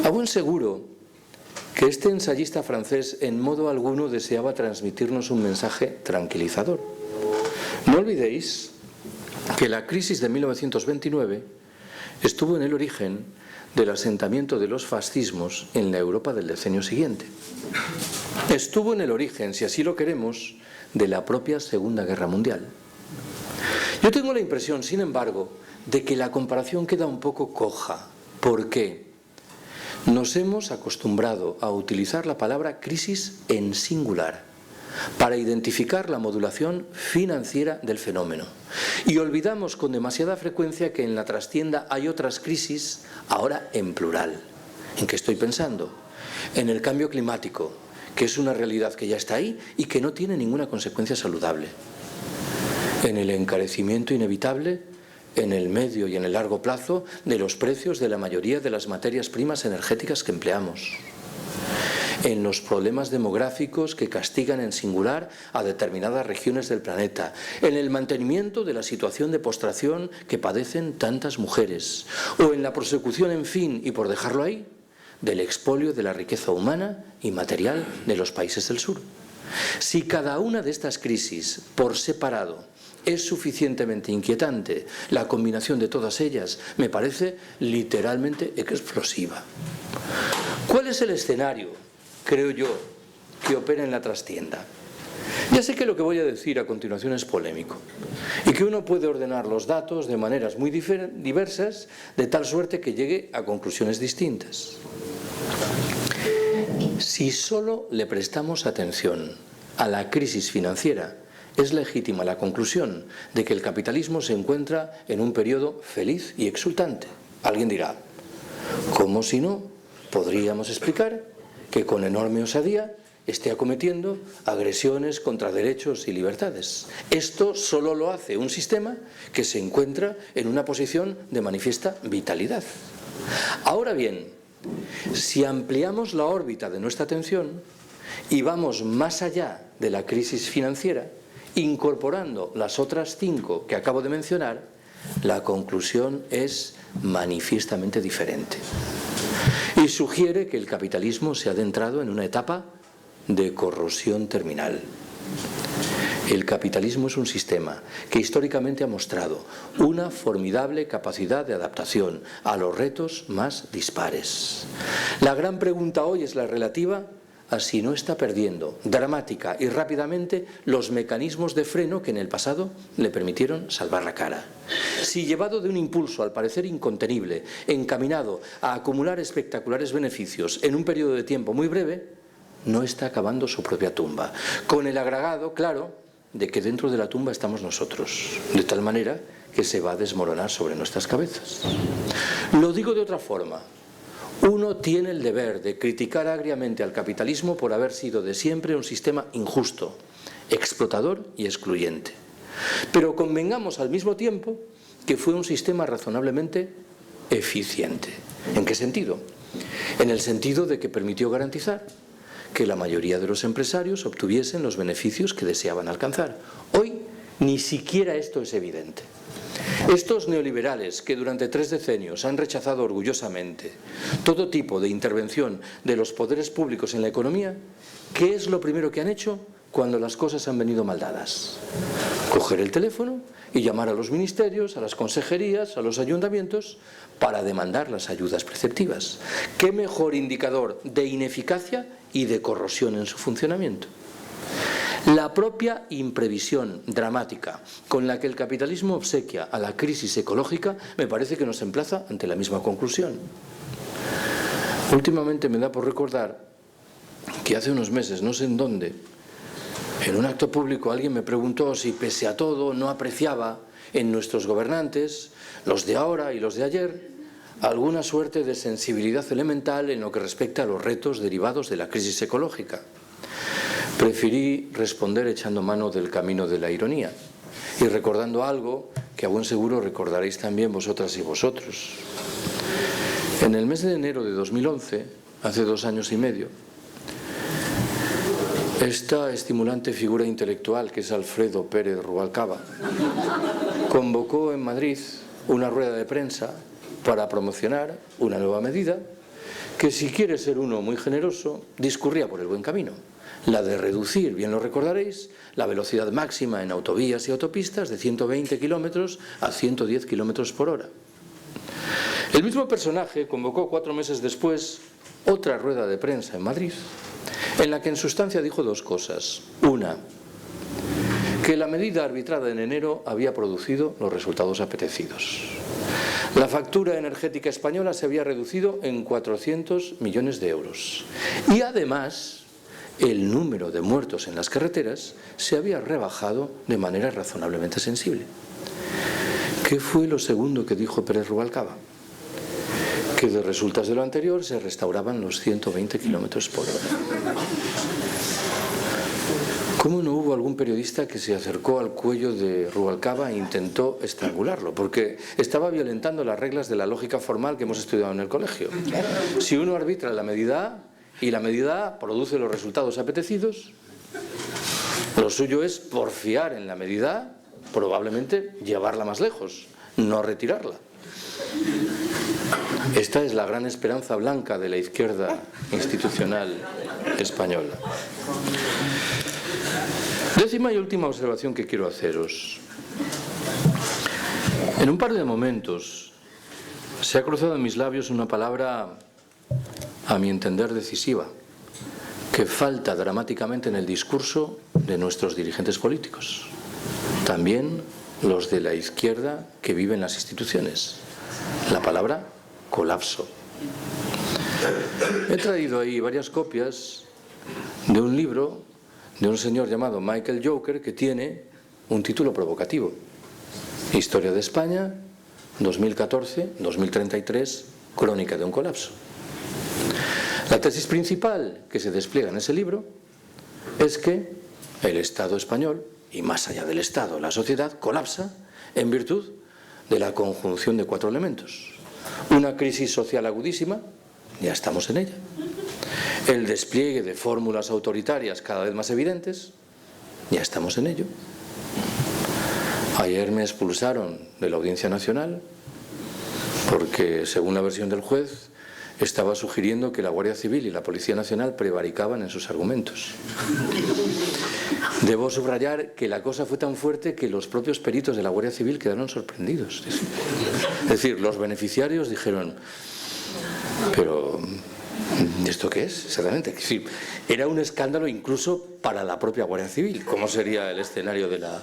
A buen seguro que este ensayista francés en modo alguno deseaba transmitirnos un mensaje tranquilizador. No olvidéis que la crisis de 1929 estuvo en el origen del asentamiento de los fascismos en la Europa del decenio siguiente. Estuvo en el origen, si así lo queremos, de la propia Segunda Guerra Mundial. Yo tengo la impresión, sin embargo, de que la comparación queda un poco coja. ¿Por qué? Nos hemos acostumbrado a utilizar la palabra crisis en singular para identificar la modulación financiera del fenómeno. Y olvidamos con demasiada frecuencia que en la trastienda hay otras crisis, ahora en plural. ¿En qué estoy pensando? En el cambio climático, que es una realidad que ya está ahí y que no tiene ninguna consecuencia saludable. En el encarecimiento inevitable, en el medio y en el largo plazo, de los precios de la mayoría de las materias primas energéticas que empleamos. En los problemas demográficos que castigan en singular a determinadas regiones del planeta, en el mantenimiento de la situación de postración que padecen tantas mujeres, o en la persecución, en fin, y por dejarlo ahí, del expolio de la riqueza humana y material de los países del sur. Si cada una de estas crisis, por separado, es suficientemente inquietante, la combinación de todas ellas me parece literalmente explosiva. ¿Cuál es el escenario, creo yo, que opera en la trastienda? Ya sé que lo que voy a decir a continuación es polémico y que uno puede ordenar los datos de maneras muy diversas, de tal suerte que llegue a conclusiones distintas. Si solo le prestamos atención a la crisis financiera, es legítima la conclusión de que el capitalismo se encuentra en un periodo feliz y exultante. Alguien dirá, ¿cómo si no podríamos explicar que con enorme osadía esté acometiendo agresiones contra derechos y libertades? Esto solo lo hace un sistema que se encuentra en una posición de manifiesta vitalidad. Ahora bien, si ampliamos la órbita de nuestra atención y vamos más allá de la crisis financiera, incorporando las otras 5 que acabo de mencionar, la conclusión es manifiestamente diferente. Y sugiere que el capitalismo se ha adentrado en una etapa de corrosión terminal. El capitalismo es un sistema que históricamente ha mostrado una formidable capacidad de adaptación a los retos más dispares. La gran pregunta hoy es la relativa a si no está perdiendo dramática y rápidamente los mecanismos de freno que en el pasado le permitieron salvar la cara. Si llevado de un impulso al parecer incontenible, encaminado a acumular espectaculares beneficios en un periodo de tiempo muy breve, no está acabando su propia tumba, con el agregado, claro, de que dentro de la tumba estamos nosotros, de tal manera que se va a desmoronar sobre nuestras cabezas. Lo digo de otra forma. Uno tiene el deber de criticar agriamente al capitalismo por haber sido de siempre un sistema injusto, explotador y excluyente. Pero convengamos al mismo tiempo que fue un sistema razonablemente eficiente. ¿En qué sentido? En el sentido de que permitió garantizar que la mayoría de los empresarios obtuviesen los beneficios que deseaban alcanzar. Hoy ni siquiera esto es evidente. Estos neoliberales que durante 3 decenios han rechazado orgullosamente todo tipo de intervención de los poderes públicos en la economía, ¿qué es lo primero que han hecho cuando las cosas han venido mal dadas? Coger el teléfono y llamar a los ministerios, a las consejerías, a los ayuntamientos para demandar las ayudas preceptivas. ¿Qué mejor indicador de ineficacia y de corrosión en su funcionamiento? La propia imprevisión dramática con la que el capitalismo obsequia a la crisis ecológica me parece que nos emplaza ante la misma conclusión. Últimamente me da por recordar que hace unos meses, no sé en dónde, en un acto público alguien me preguntó si pese a todo no apreciaba en nuestros gobernantes, los de ahora y los de ayer, alguna suerte de sensibilidad elemental en lo que respecta a los retos derivados de la crisis ecológica. Preferí responder echando mano del camino de la ironía y recordando algo que a buen seguro recordaréis también vosotras y vosotros. En el mes de enero de 2011, hace 2 años y medio, esta estimulante figura intelectual que es Alfredo Pérez Rubalcaba convocó en Madrid una rueda de prensa para promocionar una nueva medida que, si quiere ser uno muy generoso, discurría por el buen camino. La de reducir, bien lo recordaréis, la velocidad máxima en autovías y autopistas de 120 kilómetros a 110 kilómetros por hora. El mismo personaje convocó 4 meses después otra rueda de prensa en Madrid, en la que en sustancia dijo 2 cosas. Una, que la medida arbitrada en enero había producido los resultados apetecidos. La factura energética española se había reducido en 400 millones de euros. Y además, el número de muertos en las carreteras se había rebajado de manera razonablemente sensible. ¿Qué fue lo segundo que dijo Pérez Rubalcaba? Que de resultas de lo anterior se restauraban los 120 kilómetros por hora. ¿Cómo no hubo algún periodista que se acercó al cuello de Rubalcaba e intentó estrangularlo? Porque estaba violentando las reglas de la lógica formal que hemos estudiado en el colegio. Si uno arbitra la medida A y la medida A produce los resultados apetecidos, lo suyo es porfiar en la medida A, probablemente llevarla más lejos, no retirarla. Esta es la gran esperanza blanca de la izquierda institucional española. 10ª y última observación que quiero haceros. En un par de momentos se ha cruzado en mis labios una palabra, a mi entender, decisiva, que falta dramáticamente en el discurso de nuestros dirigentes políticos, también los de la izquierda que viven las instituciones: la palabra colapso. He traído ahí varias copias de un libro de un señor llamado Michael Joker, que tiene un título provocativo: Historia de España, 2014-2033, crónica de un colapso. La tesis principal que se despliega en ese libro es que el Estado español, y más allá del Estado, la sociedad, colapsa en virtud de la conjunción de 4 elementos. Una crisis social agudísima, ya estamos en ella. El despliegue de fórmulas autoritarias cada vez más evidentes, ya estamos en ello. Ayer me expulsaron de la Audiencia Nacional porque, según la versión del juez, estaba sugiriendo que la Guardia Civil y la Policía Nacional prevaricaban en sus argumentos. Debo subrayar que la cosa fue tan fuerte que los propios peritos de la Guardia Civil quedaron sorprendidos. Es decir, los beneficiarios dijeron: pero ¿esto qué es exactamente? Es decir, era un escándalo incluso para la propia Guardia Civil. ¿Cómo sería el escenario de la...?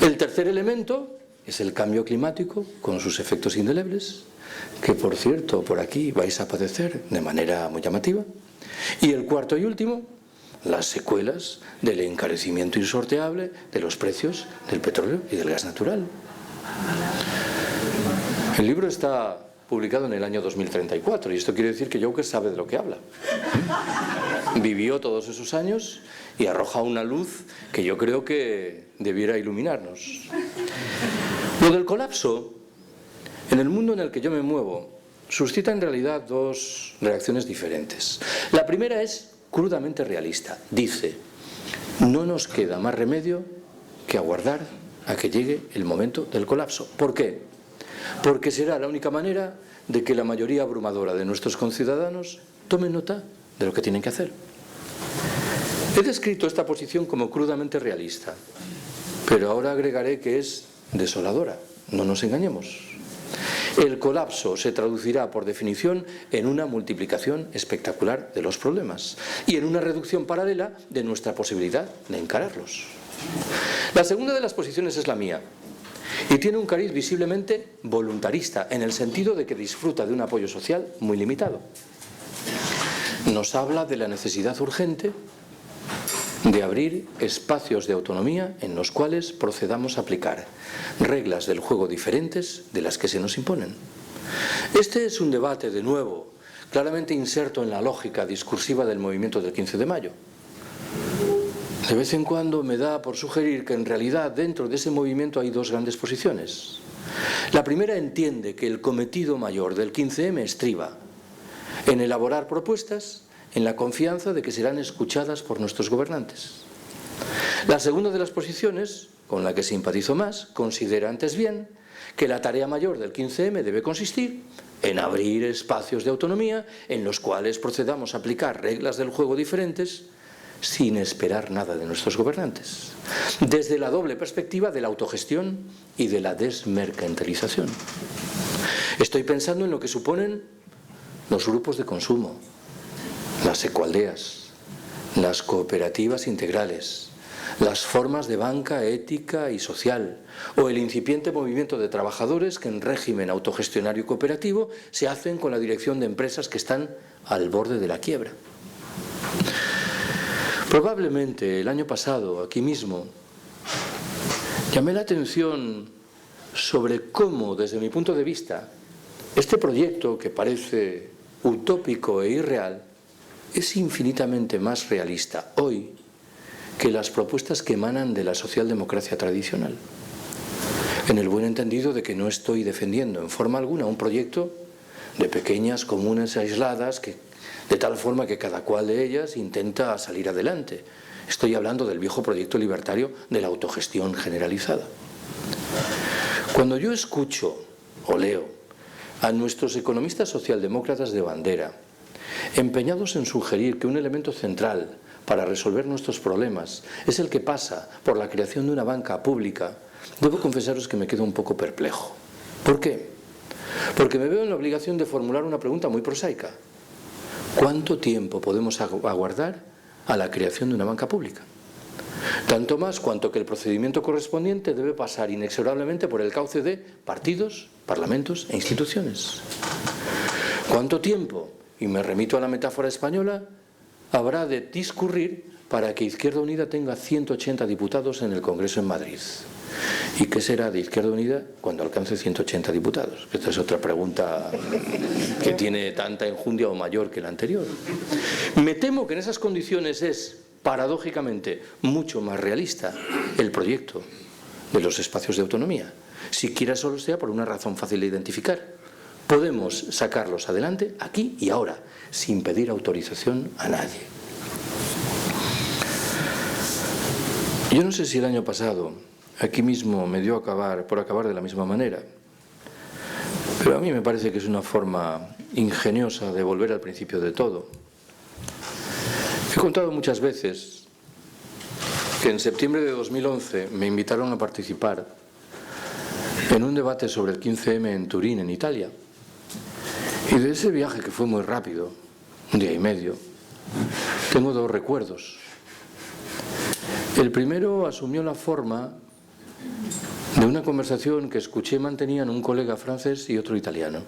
El tercer elemento es el cambio climático, con sus efectos indelebles, que, por cierto, por aquí vais a padecer de manera muy llamativa. Y el cuarto y último, las secuelas del encarecimiento insorteable de los precios del petróleo y del gas natural. El libro está publicado en el año 2034, y esto quiere decir que Joker sabe de lo que habla. Vivió todos esos años y arroja una luz que yo creo que debiera iluminarnos. Lo del colapso, en el mundo en el que yo me muevo, suscita en realidad 2 reacciones diferentes. La primera es crudamente realista. Dice: no nos queda más remedio que aguardar a que llegue el momento del colapso. ¿Por qué? Porque será la única manera de que la mayoría abrumadora de nuestros conciudadanos tome nota de lo que tienen que hacer. He descrito esta posición como crudamente realista, pero ahora agregaré que es desoladora. No nos engañemos. El colapso se traducirá, por definición, en una multiplicación espectacular de los problemas y en una reducción paralela de nuestra posibilidad de encararlos. La segunda de las posiciones es la mía, y tiene un cariz visiblemente voluntarista, en el sentido de que disfruta de un apoyo social muy limitado. Nos habla de la necesidad urgente de abrir espacios de autonomía en los cuales procedamos a aplicar reglas del juego diferentes de las que se nos imponen. Este es un debate, de nuevo, claramente inserto en la lógica discursiva del movimiento del 15 de mayo. De vez en cuando me da por sugerir que en realidad dentro de ese movimiento hay 2 grandes posiciones. La primera entiende que el cometido mayor del 15M estriba en elaborar propuestas en la confianza de que serán escuchadas por nuestros gobernantes. La segunda de las posiciones, con la que simpatizo más, considera antes bien que la tarea mayor del 15M debe consistir en abrir espacios de autonomía en los cuales procedamos a aplicar reglas del juego diferentes sin esperar nada de nuestros gobernantes, desde la doble perspectiva de la autogestión y de la desmercantilización. Estoy pensando en lo que suponen los grupos de consumo, las ecoaldeas, las cooperativas integrales, las formas de banca ética y social, o el incipiente movimiento de trabajadores que en régimen autogestionario y cooperativo se hacen con la dirección de empresas que están al borde de la quiebra. Probablemente el año pasado, aquí mismo, llamé la atención sobre cómo, desde mi punto de vista, este proyecto, que parece utópico e irreal, es infinitamente más realista hoy que las propuestas que emanan de la socialdemocracia tradicional. En el buen entendido de que no estoy defendiendo en forma alguna un proyecto de pequeñas comunas aisladas de tal forma que cada cual de ellas intenta salir adelante. Estoy hablando del viejo proyecto libertario de la autogestión generalizada. Cuando yo escucho o leo a nuestros economistas socialdemócratas de bandera empeñados en sugerir que un elemento central para resolver nuestros problemas es el que pasa por la creación de una banca pública, debo confesaros que me quedo un poco perplejo. ¿Por qué? Porque me veo en la obligación de formular una pregunta muy prosaica. ¿Cuánto tiempo podemos aguardar a la creación de una banca pública? Tanto más cuanto que el procedimiento correspondiente debe pasar inexorablemente por el cauce de partidos, parlamentos e instituciones. ¿Cuánto tiempo, y me remito a la metáfora española, habrá de discurrir para que Izquierda Unida tenga 180 diputados en el Congreso en Madrid? ¿Y qué será de Izquierda Unida cuando alcance 180 diputados? Esta es otra pregunta que tiene tanta enjundia o mayor que la anterior. Me temo que en esas condiciones es, paradójicamente, mucho más realista el proyecto de los espacios de autonomía, siquiera solo sea por una razón fácil de identificar. Podemos sacarlos adelante aquí y ahora, sin pedir autorización a nadie. Yo no sé si el año pasado aquí mismo me dio por acabar de la misma manera, pero a mí me parece que es una forma ingeniosa de volver al principio de todo. He contado muchas veces que en septiembre de 2011 me invitaron a participar en un debate sobre el 15M en Turín, en Italia. Y de ese viaje, que fue muy rápido, un día y medio, tengo dos recuerdos. El primero asumió la forma de una conversación que escuché mantenían un colega francés y otro italiano.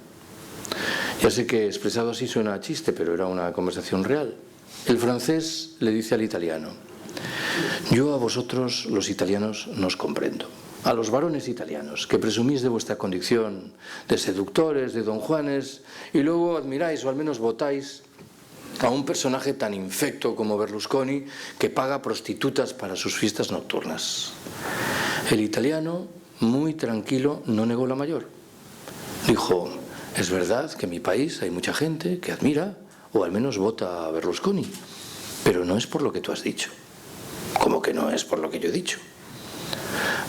Ya sé que expresado así suena a chiste, pero era una conversación real. El francés le dice al italiano: yo a vosotros los italianos no os comprendo. A los varones italianos, que presumís de vuestra condición de seductores, de don Juanes, y luego admiráis o al menos votáis a un personaje tan infecto como Berlusconi, que paga prostitutas para sus fiestas nocturnas. El italiano, muy tranquilo, no negó la mayor. Dijo: es verdad que en mi país hay mucha gente que admira o al menos vota a Berlusconi, pero no es por lo que tú has dicho. ¿Cómo que no es por lo que yo he dicho?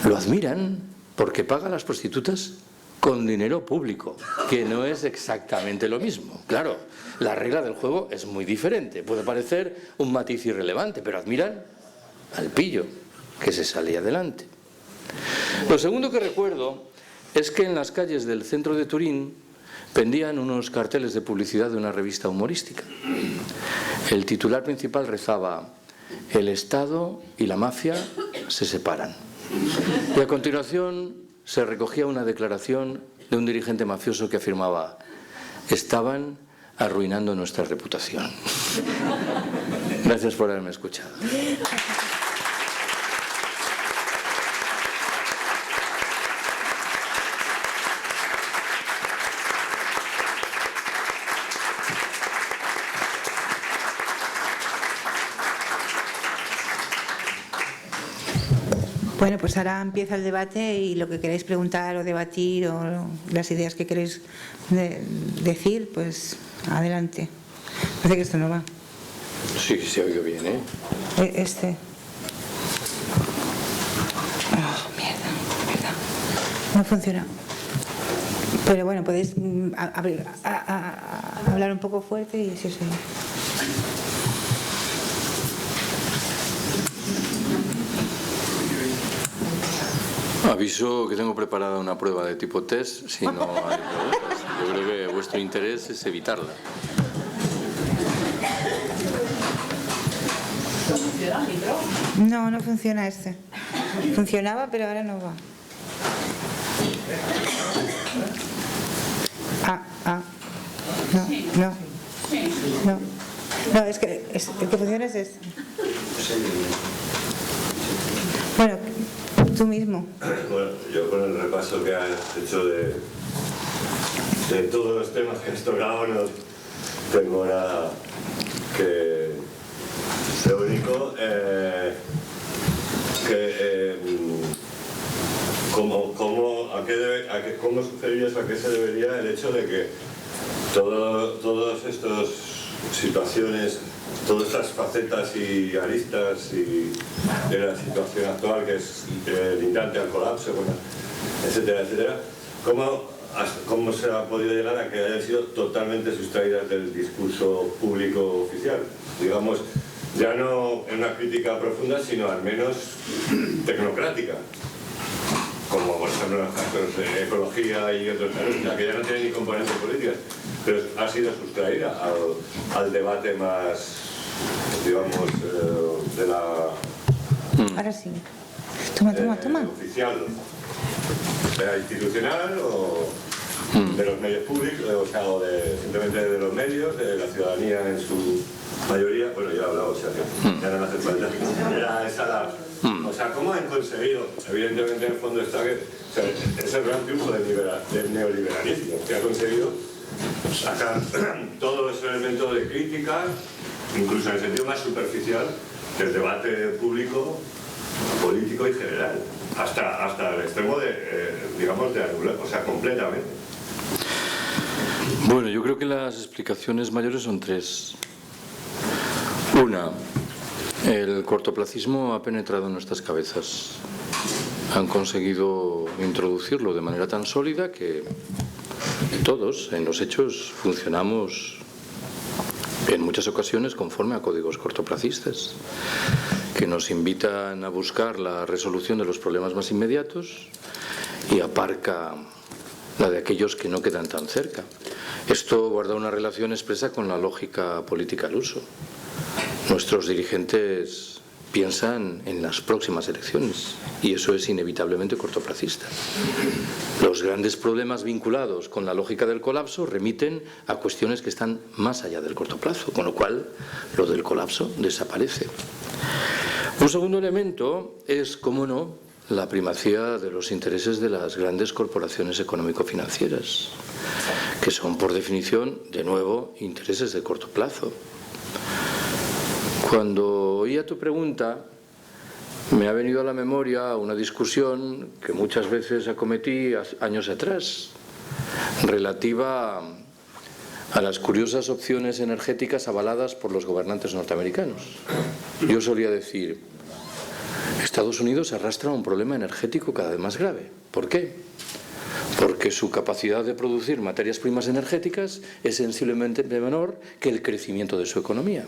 Lo admiran porque paga a las prostitutas con dinero público, que no es exactamente lo mismo. Claro, la regla del juego es muy diferente. Puede parecer un matiz irrelevante, pero admiran al pillo que se sale adelante. Lo segundo que recuerdo es que en las calles del centro de Turín pendían unos carteles de publicidad de una revista humorística. El titular principal rezaba: el Estado y la mafia se separan. Y a continuación se recogía una declaración de un dirigente mafioso que afirmaba: estaban arruinando nuestra reputación. Gracias por haberme escuchado. Bueno, pues ahora empieza el debate y lo que queréis preguntar o debatir o las ideas que queréis decir, pues adelante. Parece que esto no va. Sí, se ha oído bien, ¿eh? Este. Oh, mierda. No funciona. Pero bueno, podéis hablar un poco fuerte y si os oye. Aviso que tengo preparada una prueba de tipo test, si no hay preguntas. Yo creo que vuestro interés es evitarla. No, no funciona este. Funcionaba, pero ahora no va. No, es que el que funciona es este. Bueno, tú mismo. Bueno, yo con el repaso que has hecho de todos los temas que has tocado, no tengo nada que... Lo único ¿cómo sugerías a qué se debería el hecho de que todas estas situaciones, todas estas facetas y aristas de la situación actual, que es lindante al colapso, bueno, etcétera, etcétera, ¿cómo se ha podido llegar a que hayan sido totalmente sustraídas del discurso público oficial? Digamos, ya no en una crítica profunda, sino al menos tecnocrática. como por ejemplo en los casos de ecología y otros casos, la que ya no tiene ni componentes políticas, pero ha sido sustraída al debate más, digamos, de la... Ahora sí. Toma. Oficial, sea institucional o de los medios públicos, o sea, simplemente de los medios, de la ciudadanía en su mayoría. Bueno, ya he hablado, o sea, ya no me hace falta. Era esa o sea, ¿cómo han conseguido? Evidentemente, en el fondo está que, o sea, es el gran triunfo del neoliberalismo, que ha conseguido sacar todos los elementos de crítica, incluso en el sentido más superficial, del debate público, político y general, hasta el extremo de, digamos, de anular, o sea, completamente. Bueno, yo creo que las explicaciones mayores son tres. Una, el cortoplacismo ha penetrado en nuestras cabezas. Han conseguido introducirlo de manera tan sólida que todos, en los hechos, funcionamos en muchas ocasiones conforme a códigos cortoplacistas, que nos invitan a buscar la resolución de los problemas más inmediatos y aparca la de aquellos que no quedan tan cerca. Esto guarda una relación expresa con la lógica política al uso. Nuestros dirigentes piensan en las próximas elecciones y eso es inevitablemente cortoplacista. Los grandes problemas vinculados con la lógica del colapso remiten a cuestiones que están más allá del corto plazo, con lo cual lo del colapso desaparece. Un segundo elemento es, cómo no, la primacía de los intereses de las grandes corporaciones económico-financieras, que son por definición, de nuevo, intereses de corto plazo. Cuando oía tu pregunta, me ha venido a la memoria una discusión que muchas veces acometí años atrás, relativa a las curiosas opciones energéticas avaladas por los gobernantes norteamericanos. Yo solía decir, Estados Unidos arrastra un problema energético cada vez más grave. ¿Por qué? Porque su capacidad de producir materias primas energéticas es sensiblemente menor que el crecimiento de su economía.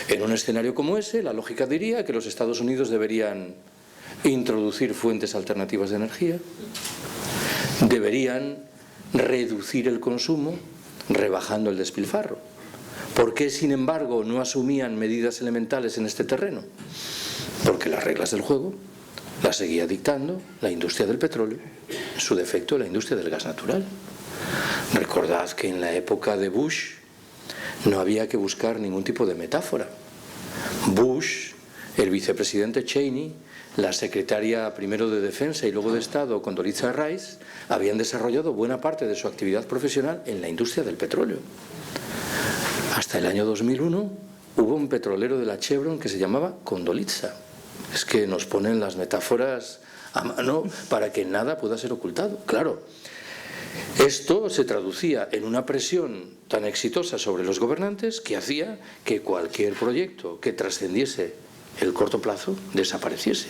En un escenario como ese, la lógica diría que los Estados Unidos deberían introducir fuentes alternativas de energía, deberían reducir el consumo, rebajando el despilfarro. ¿Por qué, sin embargo, no asumían medidas elementales en este terreno? Porque las reglas del juego las seguía dictando la industria del petróleo, en su defecto la industria del gas natural. Recordad que en la época de Bush no había que buscar ningún tipo de metáfora. Bush, el vicepresidente Cheney, la secretaria primero de Defensa y luego de Estado, Condoleezza Rice, habían desarrollado buena parte de su actividad profesional en la industria del petróleo. Hasta el año 2001 hubo un petrolero de la Chevron que se llamaba Condoleezza. Es que nos ponen las metáforas a mano para que nada pueda ser ocultado. Claro, esto se traducía en una presión tan exitosa sobre los gobernantes que hacía que cualquier proyecto que trascendiese el corto plazo desapareciese.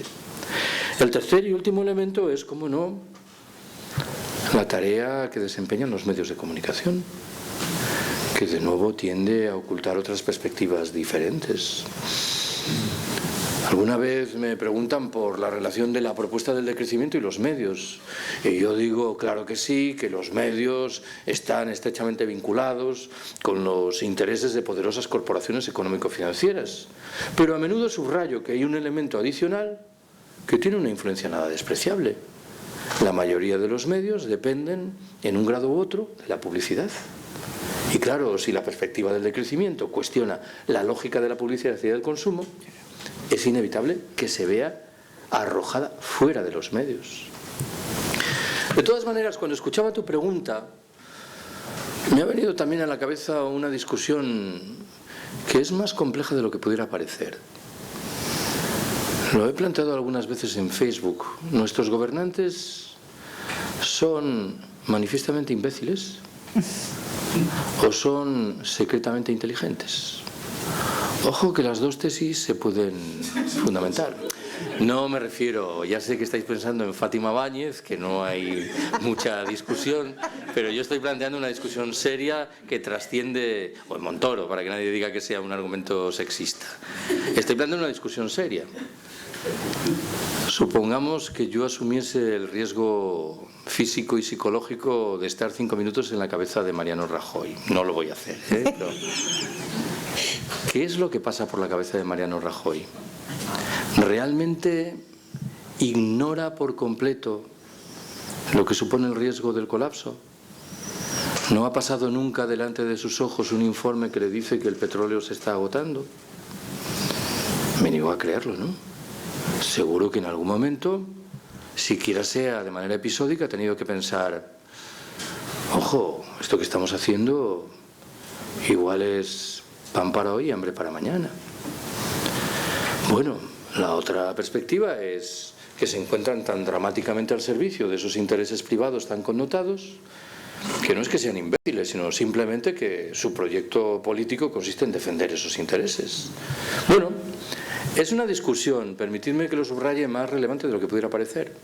El tercer y último elemento es, cómo no, la tarea que desempeñan los medios de comunicación, que de nuevo tiende a ocultar otras perspectivas diferentes. Alguna vez me preguntan por la relación de la propuesta del decrecimiento y los medios. Y yo digo, claro que sí, que los medios están estrechamente vinculados con los intereses de poderosas corporaciones económico-financieras. Pero a menudo subrayo que hay un elemento adicional que tiene una influencia nada despreciable. La mayoría de los medios dependen, en un grado u otro, de la publicidad. Y claro, si la perspectiva del decrecimiento cuestiona la lógica de la publicidad y del consumo, es inevitable que se vea arrojada fuera de los medios. De todas maneras, cuando escuchaba tu pregunta, me ha venido también a la cabeza una discusión que es más compleja de lo que pudiera parecer. Lo he planteado algunas veces en Facebook. ¿Nuestros gobernantes son manifiestamente imbéciles o son secretamente inteligentes? Ojo que las dos tesis se pueden fundamentar. No me refiero, ya sé que estáis pensando en Fátima Báñez, que no hay mucha discusión, pero yo estoy planteando una discusión seria que trasciende, o en Montoro, para que nadie diga que sea un argumento sexista. Estoy planteando una discusión seria Supongamos que yo asumiese el riesgo físico y psicológico de estar 5 minutos en la cabeza de Mariano Rajoy. No lo voy a hacer, ¿eh? Pero, ¿qué es lo que pasa por la cabeza de Mariano Rajoy? ¿Realmente ignora por completo lo que supone el riesgo del colapso? ¿No ha pasado nunca delante de sus ojos un informe que le dice que el petróleo se está agotando? Me niego a creerlo, ¿no? Seguro que en algún momento, siquiera sea de manera episódica, ha tenido que pensar: ojo, esto que estamos haciendo igual es pan para hoy y hambre para mañana. Bueno, la otra perspectiva es que se encuentran tan dramáticamente al servicio de esos intereses privados tan connotados, que no es que sean imbéciles, sino simplemente que su proyecto político consiste en defender esos intereses. Bueno, es una discusión, permitidme que lo subraye, más relevante de lo que pudiera parecer.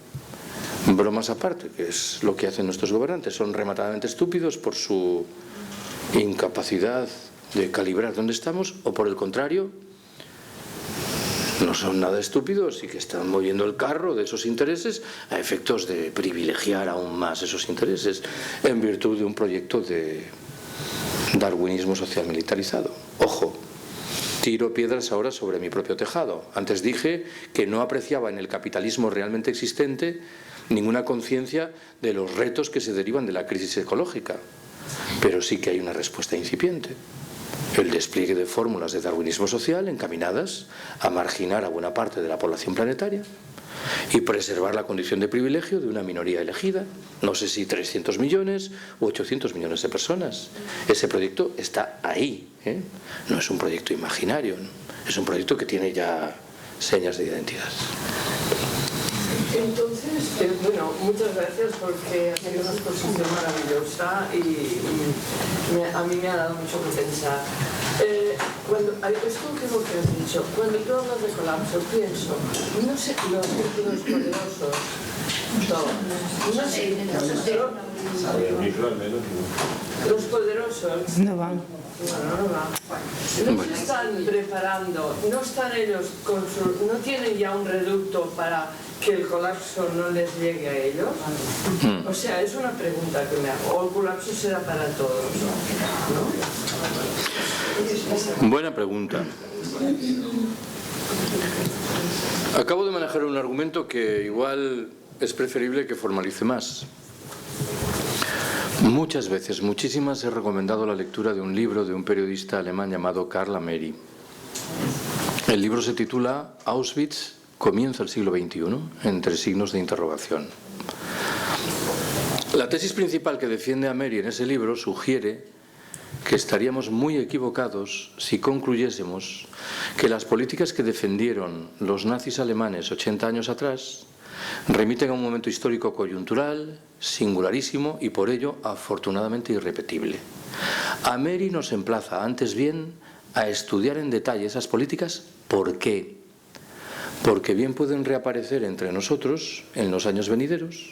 Bromas aparte, que es lo que hacen nuestros gobernantes. Son rematadamente estúpidos por su incapacidad de calibrar dónde estamos, o por el contrario, no son nada estúpidos y que están moviendo el carro de esos intereses a efectos de privilegiar aún más esos intereses en virtud de un proyecto de darwinismo social militarizado. Ojo, tiro piedras ahora sobre mi propio tejado. Antes dije que no apreciaba en el capitalismo realmente existente ninguna conciencia de los retos que se derivan de la crisis ecológica, pero sí que hay una respuesta incipiente: el despliegue de fórmulas de darwinismo social encaminadas a marginar a buena parte de la población planetaria y preservar la condición de privilegio de una minoría elegida, no sé si 300 millones u 800 millones de personas. Ese proyecto está ahí, ¿eh? No es un proyecto imaginario, ¿no? Es un proyecto que tiene ya señas de identidad. Entonces, bueno, muchas gracias porque ha sido una exposición maravillosa y a mí me ha dado mucho que pensar. Esto que has dicho, cuando tú hablas de colapso, pienso, no sé, los poderosos, no sé, los poderosos No van. No se están preparando, no están ellos no tienen ya un reducto para que el colapso no les llegue a ellos. O sea, es una pregunta que me hago. O el colapso será para todos, ¿no? Buena pregunta. Acabo de manejar un argumento que igual es preferible que formalice más. Muchas veces, muchísimas, he recomendado la lectura de un libro de un periodista alemán llamado Karl Ameri. El libro se titula Auschwitz, comienza el siglo XXI, entre signos de interrogación. La tesis principal que defiende Ameri en ese libro sugiere que estaríamos muy equivocados si concluyésemos que las políticas que defendieron los nazis alemanes 80 años atrás remiten a un momento histórico coyuntural, singularísimo y por ello afortunadamente irrepetible. Ameri nos emplaza antes bien a estudiar en detalle esas políticas. ¿Por qué? Porque bien pueden reaparecer entre nosotros en los años venideros,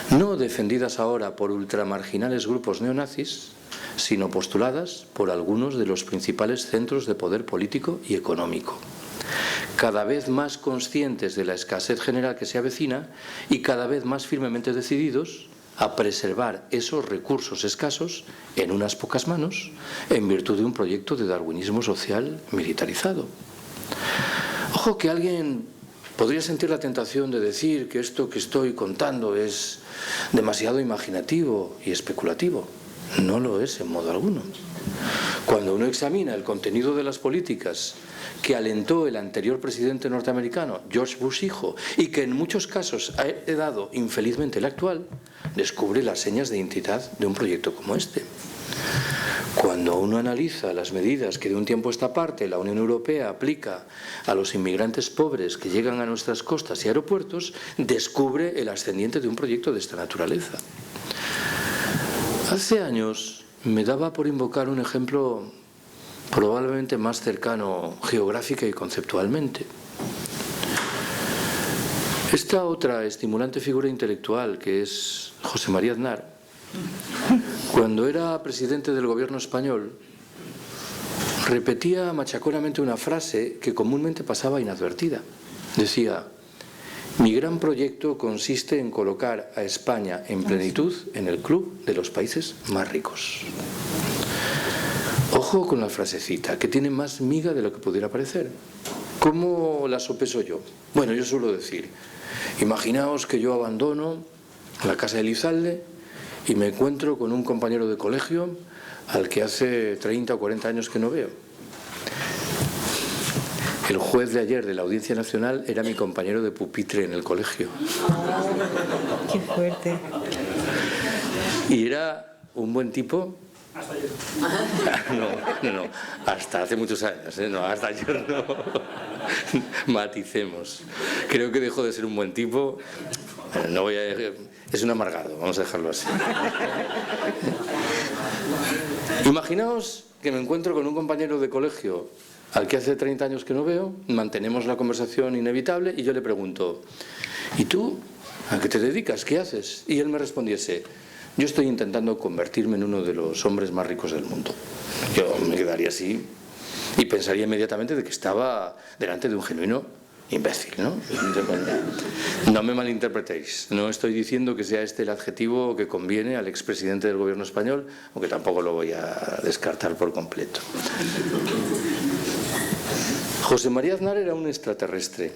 no defendidas ahora por ultramarginales grupos neonazis, sino postuladas por algunos de los principales centros de poder político y económico, cada vez más conscientes de la escasez general que se avecina y cada vez más firmemente decididos a preservar esos recursos escasos en unas pocas manos en virtud de un proyecto de darwinismo social militarizado. Ojo, que alguien podría sentir la tentación de decir que esto que estoy contando es demasiado imaginativo y especulativo. No lo es en modo alguno. Cuando uno examina el contenido de las políticas que alentó el anterior presidente norteamericano, George Bush hijo, y que en muchos casos ha heredado infelizmente el actual, descubre las señas de identidad de un proyecto como este. Cuando uno analiza las medidas que de un tiempo a esta parte la Unión Europea aplica a los inmigrantes pobres que llegan a nuestras costas y aeropuertos, descubre el ascendiente de un proyecto de esta naturaleza. Hace años me daba por invocar un ejemplo probablemente más cercano geográfica y conceptualmente. Esta otra estimulante figura intelectual que es José María Aznar, cuando era presidente del gobierno español, repetía machaconamente una frase que comúnmente pasaba inadvertida. Decía: Mi gran proyecto consiste en colocar a España en plenitud en el club de los países más ricos. Ojo con la frasecita, que tiene más miga de lo que pudiera parecer. ¿Cómo la sopeso yo? Bueno, yo suelo decir, imaginaos que yo abandono la casa de Elizalde y me encuentro con un compañero de colegio al que hace 30 o 40 años que no veo. El juez de ayer de la Audiencia Nacional era mi compañero de pupitre en el colegio. Qué fuerte. Y era un buen tipo. Hasta ayer. No, hasta hace muchos años, ¿eh? No, hasta ayer no. Maticemos. Creo que dejó de ser un buen tipo. No voy a... Es un amargado, vamos a dejarlo así. Imaginaos que me encuentro con un compañero de colegio al que hace 30 años que no veo, mantenemos la conversación inevitable y yo le pregunto, ¿y tú? ¿A qué te dedicas? ¿Qué haces? Y él me respondiese, yo estoy intentando convertirme en uno de los hombres más ricos del mundo. Yo me quedaría así y pensaría inmediatamente de que estaba delante de un genuino imbécil, ¿no? No me malinterpretéis, no estoy diciendo que sea este el adjetivo que conviene al expresidente del gobierno español, aunque tampoco lo voy a descartar por completo. José María Aznar era un extraterrestre,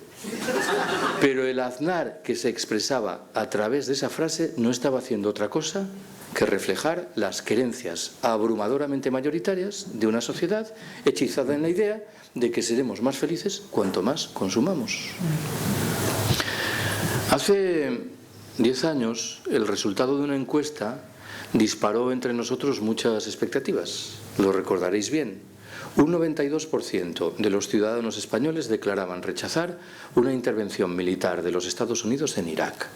pero el Aznar que se expresaba a través de esa frase no estaba haciendo otra cosa que reflejar las creencias abrumadoramente mayoritarias de una sociedad hechizada en la idea de que seremos más felices cuanto más consumamos. Hace 10 años el resultado de una encuesta disparó entre nosotros muchas expectativas, lo recordaréis bien. Un 92% de los ciudadanos españoles declaraban rechazar una intervención militar de los Estados Unidos en Irak.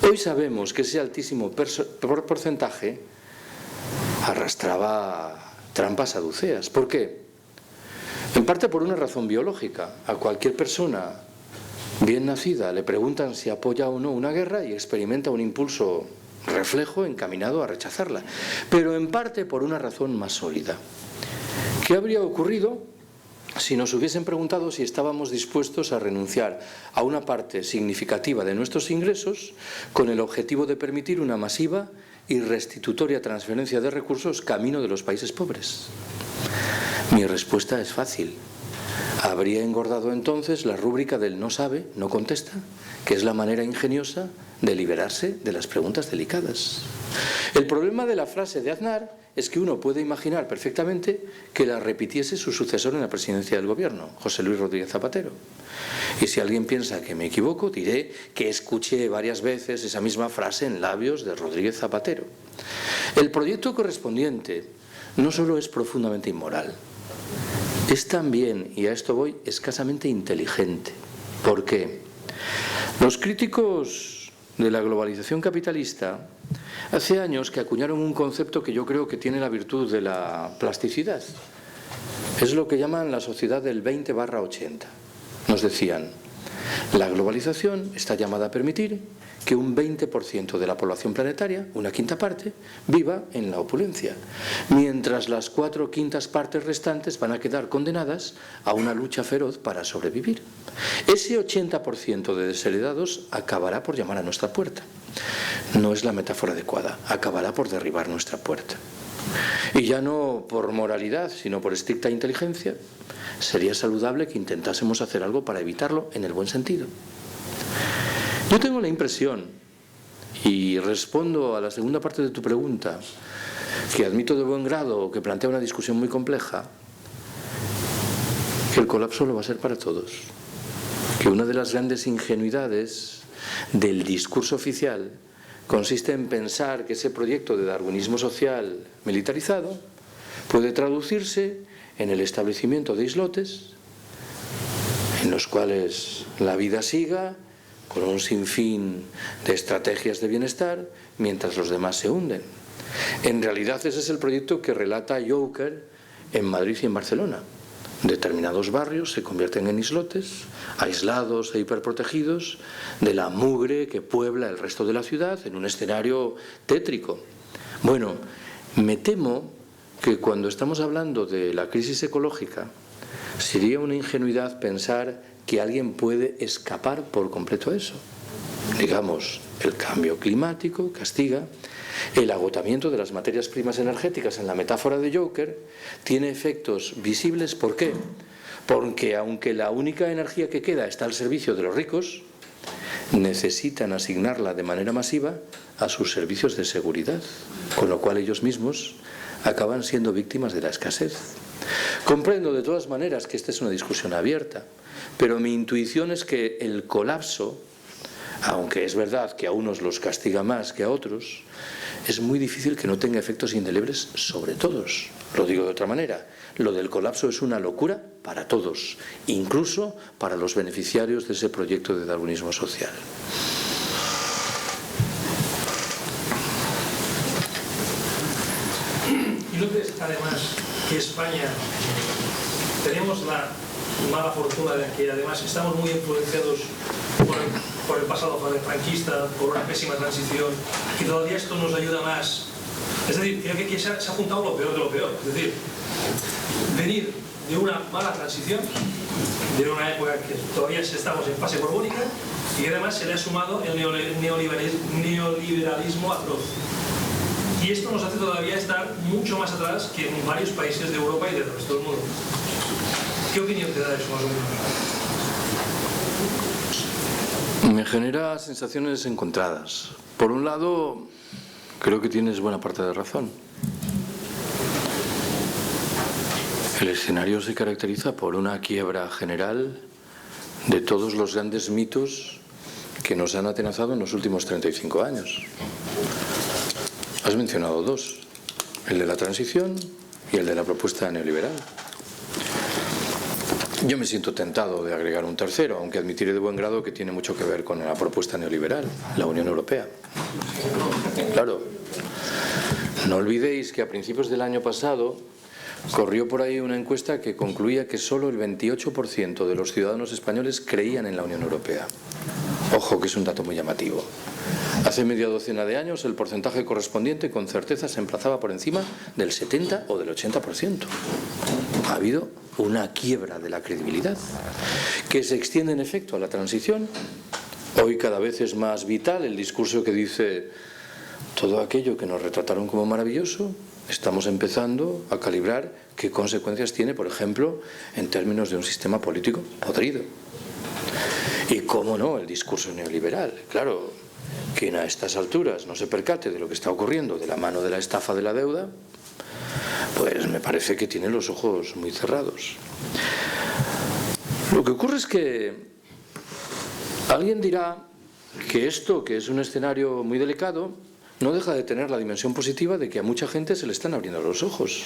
Hoy sabemos que ese altísimo porcentaje arrastraba trampas saduceas. ¿Por qué? En parte por una razón biológica. A cualquier persona bien nacida le preguntan si apoya o no una guerra y experimenta un impulso reflejo encaminado a rechazarla. Pero en parte por una razón más sólida. ¿Qué habría ocurrido si nos hubiesen preguntado si estábamos dispuestos a renunciar a una parte significativa de nuestros ingresos con el objetivo de permitir una masiva y restitutoria transferencia de recursos camino de los países pobres? Mi respuesta es fácil. Habría engordado entonces la rúbrica del no sabe, no contesta, que es la manera ingeniosa de liberarse de las preguntas delicadas. El problema de la frase de Aznar es que uno puede imaginar perfectamente que la repitiese su sucesor en la presidencia del gobierno, José Luis Rodríguez Zapatero. Y si alguien piensa que me equivoco, diré que escuché varias veces esa misma frase en labios de Rodríguez Zapatero. El proyecto correspondiente no solo es profundamente inmoral, es también, y a esto voy, escasamente inteligente. ¿Por qué? Los críticos de la globalización capitalista hace años que acuñaron un concepto que yo creo que tiene la virtud de la plasticidad. Es lo que llaman la sociedad del 20/80. Nos decían, la globalización está llamada a permitir que un 20% de la población planetaria, una quinta parte, viva en la opulencia, mientras las 4/5 partes restantes van a quedar condenadas a una lucha feroz para sobrevivir. Ese 80% de desheredados acabará por llamar a nuestra puerta. No es la metáfora adecuada, acabará por derribar nuestra puerta. Y ya no por moralidad, sino por estricta inteligencia, sería saludable que intentásemos hacer algo para evitarlo en el buen sentido. Yo tengo la impresión, y respondo a la segunda parte de tu pregunta, que admito de buen grado que plantea una discusión muy compleja, que el colapso lo va a ser para todos. Que una de las grandes ingenuidades del discurso oficial consiste en pensar que ese proyecto de darwinismo social militarizado puede traducirse en el establecimiento de islotes en los cuales la vida siga con un sinfín de estrategias de bienestar mientras los demás se hunden. En realidad ese es el proyecto que relata Joker en Madrid y en Barcelona. Determinados barrios se convierten en islotes, aislados e hiperprotegidos de la mugre que puebla el resto de la ciudad en un escenario tétrico. Bueno, me temo que cuando estamos hablando de la crisis ecológica sería una ingenuidad pensar que alguien puede escapar por completo a eso. Digamos, el cambio climático castiga, el agotamiento de las materias primas energéticas en la metáfora de Joker tiene efectos visibles. ¿Por qué? Porque aunque la única energía que queda está al servicio de los ricos, necesitan asignarla de manera masiva a sus servicios de seguridad, con lo cual ellos mismos acaban siendo víctimas de la escasez. Comprendo de todas maneras que esta es una discusión abierta, pero mi intuición es que el colapso, aunque es verdad que a unos los castiga más que a otros, es muy difícil que no tenga efectos indelebles sobre todos. Lo digo de otra manera, lo del colapso es una locura para todos, incluso para los beneficiarios de ese proyecto de darwinismo social. ¿Y no crees, además, que España tenemos la mala fortuna de que además estamos muy influenciados por el pasado franquista, por una pésima transición, y todavía esto nos ayuda más? Es decir, creo que se ha juntado lo peor de lo peor. Es decir, venir de una mala transición, de una época que todavía estamos en fase borbónica, y además se le ha sumado el neoliberalismo atroz. Y esto nos hace todavía estar mucho más atrás que en varios países de Europa y del resto del mundo. ¿Qué opinión te da eso más o menos? Me genera sensaciones encontradas. Por un lado, creo que tienes buena parte de razón. El escenario se caracteriza por una quiebra general de todos los grandes mitos que nos han atenazado en los últimos 35 años. Has mencionado dos, el de la transición y el de la propuesta neoliberal. Yo me siento tentado de agregar un tercero, aunque admitiré de buen grado que tiene mucho que ver con la propuesta neoliberal, la Unión Europea. Claro, no olvidéis que a principios del año pasado corrió por ahí una encuesta que concluía que solo el 28% de los ciudadanos españoles creían en la Unión Europea. Ojo, que es un dato muy llamativo. Hace media docena de años el porcentaje correspondiente con certeza se emplazaba por encima del 70 o del 80%. Ha habido una quiebra de la credibilidad que se extiende en efecto a la transición. Hoy cada vez es más vital el discurso que dice: todo aquello que nos retrataron como maravilloso, estamos empezando a calibrar qué consecuencias tiene, por ejemplo, en términos de un sistema político podrido. Y cómo no, el discurso neoliberal. Claro, quien a estas alturas no se percate de lo que está ocurriendo de la mano de la estafa de la deuda, pues me parece que tiene los ojos muy cerrados. Lo que ocurre es que alguien dirá que esto, que es un escenario muy delicado, no deja de tener la dimensión positiva de que a mucha gente se le están abriendo los ojos.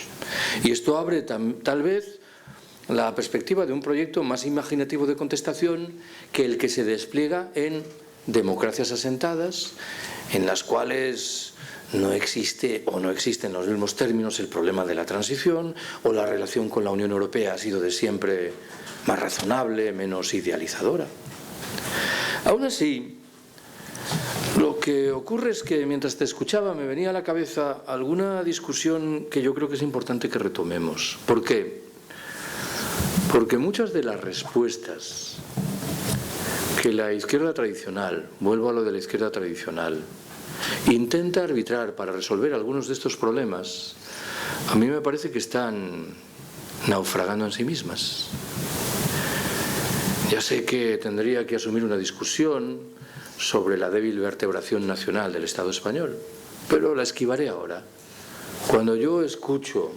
Y esto abre tal vez la perspectiva de un proyecto más imaginativo de contestación que el que se despliega en democracias asentadas, en las cuales no existe o no existe en los mismos términos el problema de la transición, o la relación con la Unión Europea ha sido de siempre más razonable, menos idealizadora. Aún así, lo que ocurre es que mientras te escuchaba me venía a la cabeza alguna discusión que yo creo que es importante que retomemos. ¿Por qué? Porque muchas de las respuestas que la izquierda tradicional, vuelvo a lo de la izquierda tradicional, intenta arbitrar para resolver algunos de estos problemas, a mí me parece que están naufragando en sí mismas. Ya sé que tendría que asumir una discusión sobre la débil vertebración nacional del Estado español, pero la esquivaré ahora. Cuando yo escucho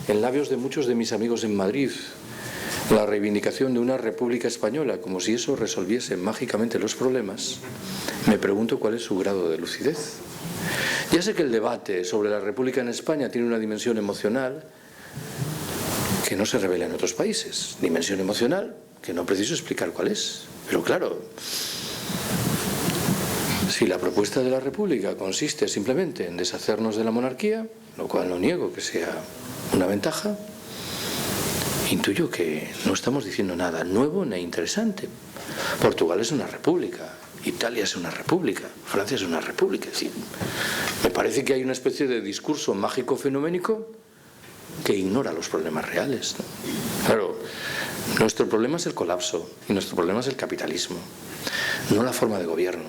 en labios de muchos de mis amigos en Madrid la reivindicación de una república española como si eso resolviese mágicamente los problemas, me pregunto cuál es su grado de lucidez. Ya sé que el debate sobre la república en España tiene una dimensión emocional que no se revela en otros países, dimensión emocional que no preciso explicar cuál es, pero claro, si la propuesta de la república consiste simplemente en deshacernos de la monarquía, lo cual no niego que sea una ventaja, intuyo que no estamos diciendo nada nuevo ni interesante. Portugal es una república, Italia es una república, Francia es una república. Es decir, me parece que hay una especie de discurso mágico fenoménico que ignora los problemas reales, ¿no? Claro, Nuestro problema es el colapso y nuestro problema es el capitalismo, no la forma de gobierno.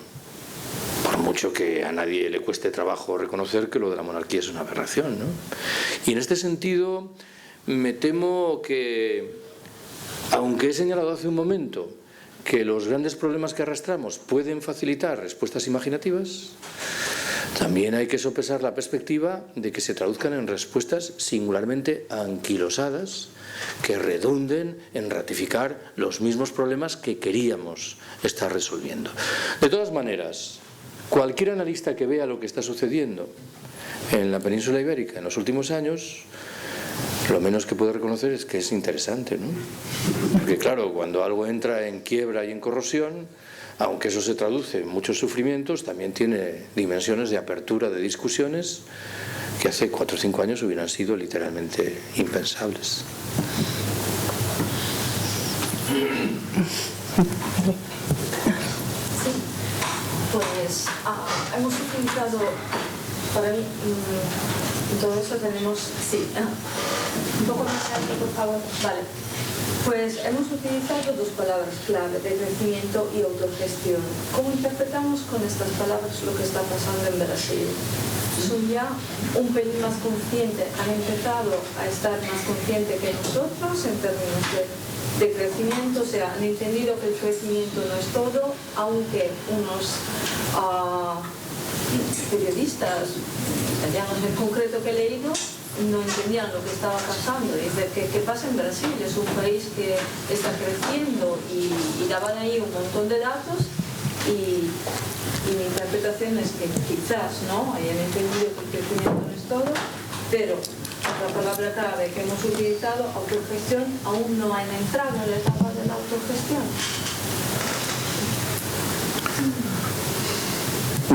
Por mucho que a nadie le cueste trabajo reconocer que lo de la monarquía es una aberración, ¿no? Y en este sentido me temo que, aunque he señalado hace un momento que los grandes problemas que arrastramos pueden facilitar respuestas imaginativas, también hay que sopesar la perspectiva de que se traduzcan en respuestas singularmente anquilosadas que redunden en ratificar los mismos problemas que queríamos estar resolviendo. De todas maneras, cualquier analista que vea lo que está sucediendo en la península ibérica en los últimos años, lo menos que puede reconocer es que es interesante, ¿no? Porque claro, cuando algo entra en quiebra y en corrosión, aunque eso se traduce en muchos sufrimientos, también tiene dimensiones de apertura de discusiones que hace 4 o 5 años hubieran sido literalmente impensables. Sí, pues hemos utilizado, para mí, en todo eso tenemos, sí, un poco más alto, por favor, vale. Pues hemos utilizado 2 palabras clave, de crecimiento y autogestión. ¿Cómo interpretamos con estas palabras lo que está pasando en Brasil? Son ya un pelín más conscientes, han empezado a estar más conscientes que nosotros en términos de crecimiento, o sea, han entendido que el crecimiento no es todo, aunque unos periodistas italianos en concreto que he leído no entendían lo que estaba pasando. Dice, ¿qué pasa en Brasil? Es un país que está creciendo y daban ahí un montón de datos y mi interpretación es que quizás no hayan entendido que el crecimiento no es todo, pero otra palabra clave que hemos utilizado, autogestión, aún no han entrado en la etapa de la autogestión.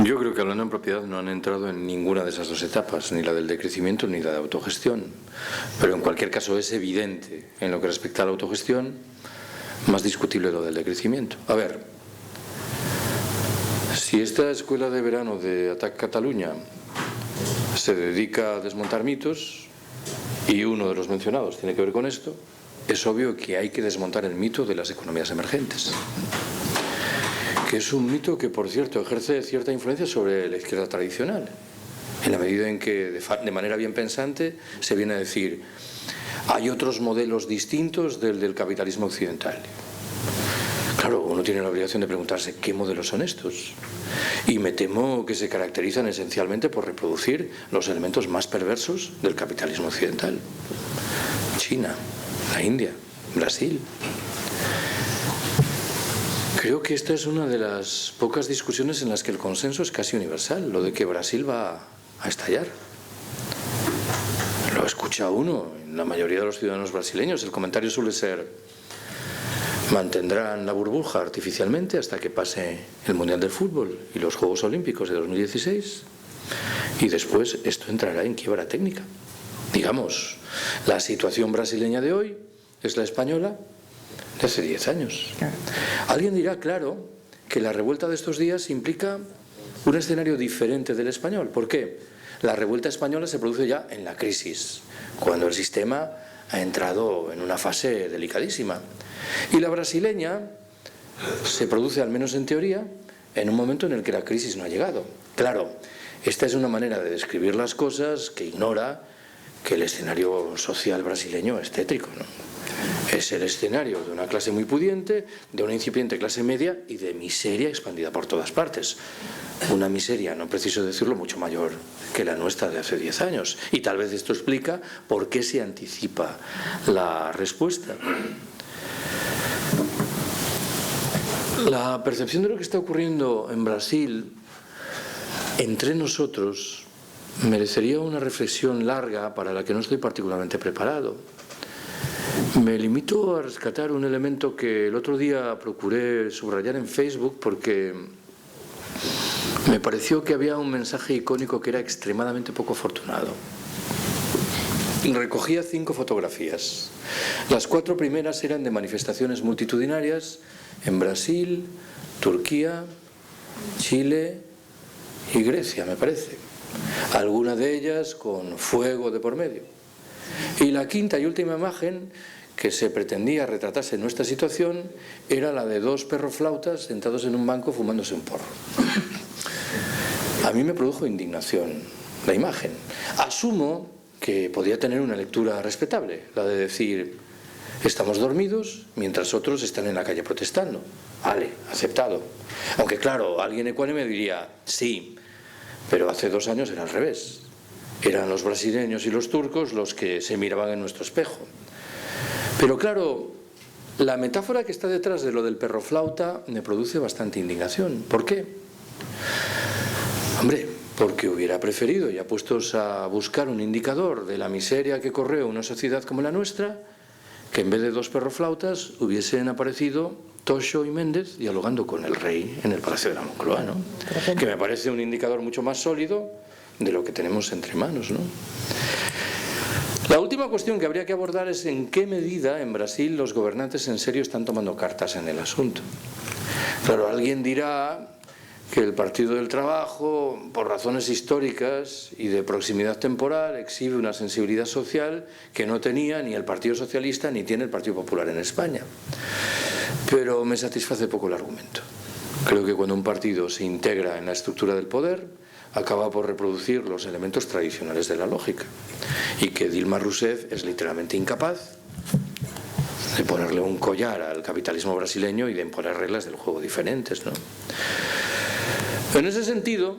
Yo creo que hablando en propiedad no han entrado en ninguna de esas 2 etapas, ni la del decrecimiento ni la de autogestión. Pero en cualquier caso es evidente, en lo que respecta a la autogestión, más discutible lo del decrecimiento. A ver, si esta escuela de verano de Atac Catalunya se dedica a desmontar mitos, y uno de los mencionados tiene que ver con esto, es obvio que hay que desmontar el mito de las economías emergentes, que es un mito que, por cierto, ejerce cierta influencia sobre la izquierda tradicional, en la medida en que, de manera bien pensante, se viene a decir hay otros modelos distintos del capitalismo occidental. Claro, uno tiene la obligación de preguntarse qué modelos son estos, y me temo que se caracterizan esencialmente por reproducir los elementos más perversos del capitalismo occidental. China, la India, Brasil. Creo que esta es una de las pocas discusiones en las que el consenso es casi universal, lo de que Brasil va a estallar. Lo escucha uno, en la mayoría de los ciudadanos brasileños. El comentario suele ser: mantendrán la burbuja artificialmente hasta que pase el Mundial del Fútbol y los Juegos Olímpicos de 2016, y después esto entrará en quiebra técnica. Digamos, la situación brasileña de hoy es la española de hace 10 años. Claro. Alguien dirá, claro, que la revuelta de estos días implica un escenario diferente del español. ¿Por qué? La revuelta española se produce ya en la crisis, cuando el sistema ha entrado en una fase delicadísima. Y la brasileña se produce, al menos en teoría, en un momento en el que la crisis no ha llegado. Claro, esta es una manera de describir las cosas que ignora que el escenario social brasileño es tétrico, ¿no? Es el escenario de una clase muy pudiente, de una incipiente clase media y de miseria expandida por todas partes. Una miseria, no preciso decirlo, mucho mayor que la nuestra de hace 10 años. Y tal vez esto explica por qué se anticipa la respuesta. La percepción de lo que está ocurriendo en Brasil entre nosotros merecería una reflexión larga para la que no estoy particularmente preparado. Me limito a rescatar un elemento que el otro día procuré subrayar en Facebook porque me pareció que había un mensaje icónico que era extremadamente poco afortunado. Recogía 5 fotografías. Las 4 primeras eran de manifestaciones multitudinarias en Brasil, Turquía, Chile y Grecia, me parece. Alguna de ellas con fuego de por medio. Y la quinta y última imagen, que se pretendía retratarse en nuestra situación era la de dos perroflautas sentados en un banco fumándose un porro. A mí me produjo indignación la imagen. Asumo que podía tener una lectura respetable, la de decir, estamos dormidos mientras otros están en la calle protestando. Vale, aceptado. Aunque claro, alguien ecuánime diría, sí, pero hace 2 años era al revés. Eran los brasileños y los turcos los que se miraban en nuestro espejo. Pero claro, la metáfora que está detrás de lo del perroflauta me produce bastante indignación. ¿Por qué? Hombre, porque hubiera preferido, ya puestos a buscar un indicador de la miseria que corre una sociedad como la nuestra, que en vez de 2 perroflautas hubiesen aparecido Toxo y Méndez dialogando con el rey en el Palacio de la Moncloa, ¿no? Que me parece un indicador mucho más sólido de lo que tenemos entre manos, ¿no? La última cuestión que habría que abordar es en qué medida en Brasil los gobernantes en serio están tomando cartas en el asunto. Claro, alguien dirá que el Partido del Trabajo, por razones históricas y de proximidad temporal, exhibe una sensibilidad social que no tenía ni el Partido Socialista ni tiene el Partido Popular en España. Pero me satisface poco el argumento. Creo que cuando un partido se integra en la estructura del poder, acaba por reproducir los elementos tradicionales de la lógica. Y que Dilma Rousseff es literalmente incapaz de ponerle un collar al capitalismo brasileño y de imponer reglas del juego diferentes, ¿no? En ese sentido,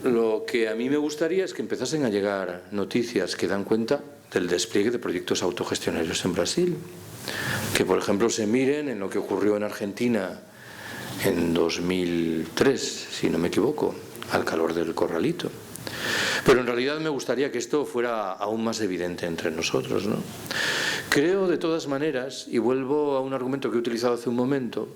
lo que a mí me gustaría es que empezasen a llegar noticias que dan cuenta del despliegue de proyectos autogestionarios en Brasil. Que, por ejemplo, se miren en lo que ocurrió en Argentina en 2003, si no me equivoco, al calor del corralito. Pero en realidad me gustaría que esto fuera aún más evidente entre nosotros, ¿no? Creo, de todas maneras, y vuelvo a un argumento que he utilizado hace un momento,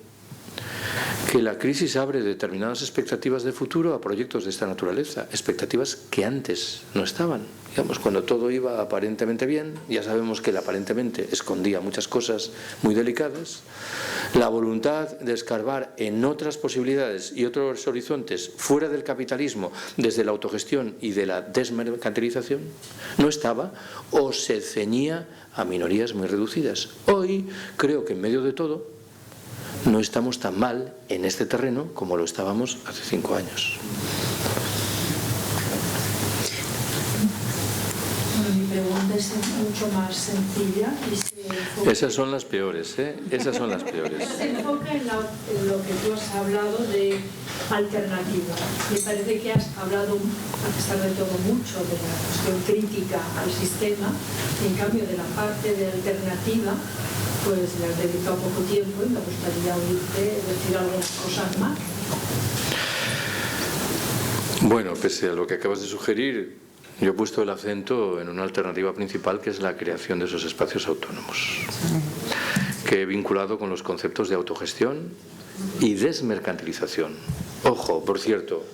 que la crisis abre determinadas expectativas de futuro a proyectos de esta naturaleza, expectativas que antes no estaban. Digamos, cuando todo iba aparentemente bien, ya sabemos que el aparentemente escondía muchas cosas muy delicadas, la voluntad de escarbar en otras posibilidades y otros horizontes fuera del capitalismo, desde la autogestión y de la desmercantilización, no estaba o se ceñía a minorías muy reducidas. Hoy creo que en medio de todo no estamos tan mal en este terreno como lo estábamos hace 5 años. Bueno, mi pregunta es mucho más sencilla y se enfoca... Esas son las peores, ¿eh? Esas son las peores. Se enfoca en lo que tú has hablado de alternativa. Me parece que has hablado, a pesar de todo, mucho de la cuestión crítica al sistema, y en cambio de la parte de alternativa pues le has dedicado poco tiempo y me gustaría oírte decir algunas cosas más. Bueno, pese a lo que acabas de sugerir, yo he puesto el acento en una alternativa principal, que es la creación de esos espacios autónomos, que he vinculado con los conceptos de autogestión y desmercantilización. Ojo, por cierto,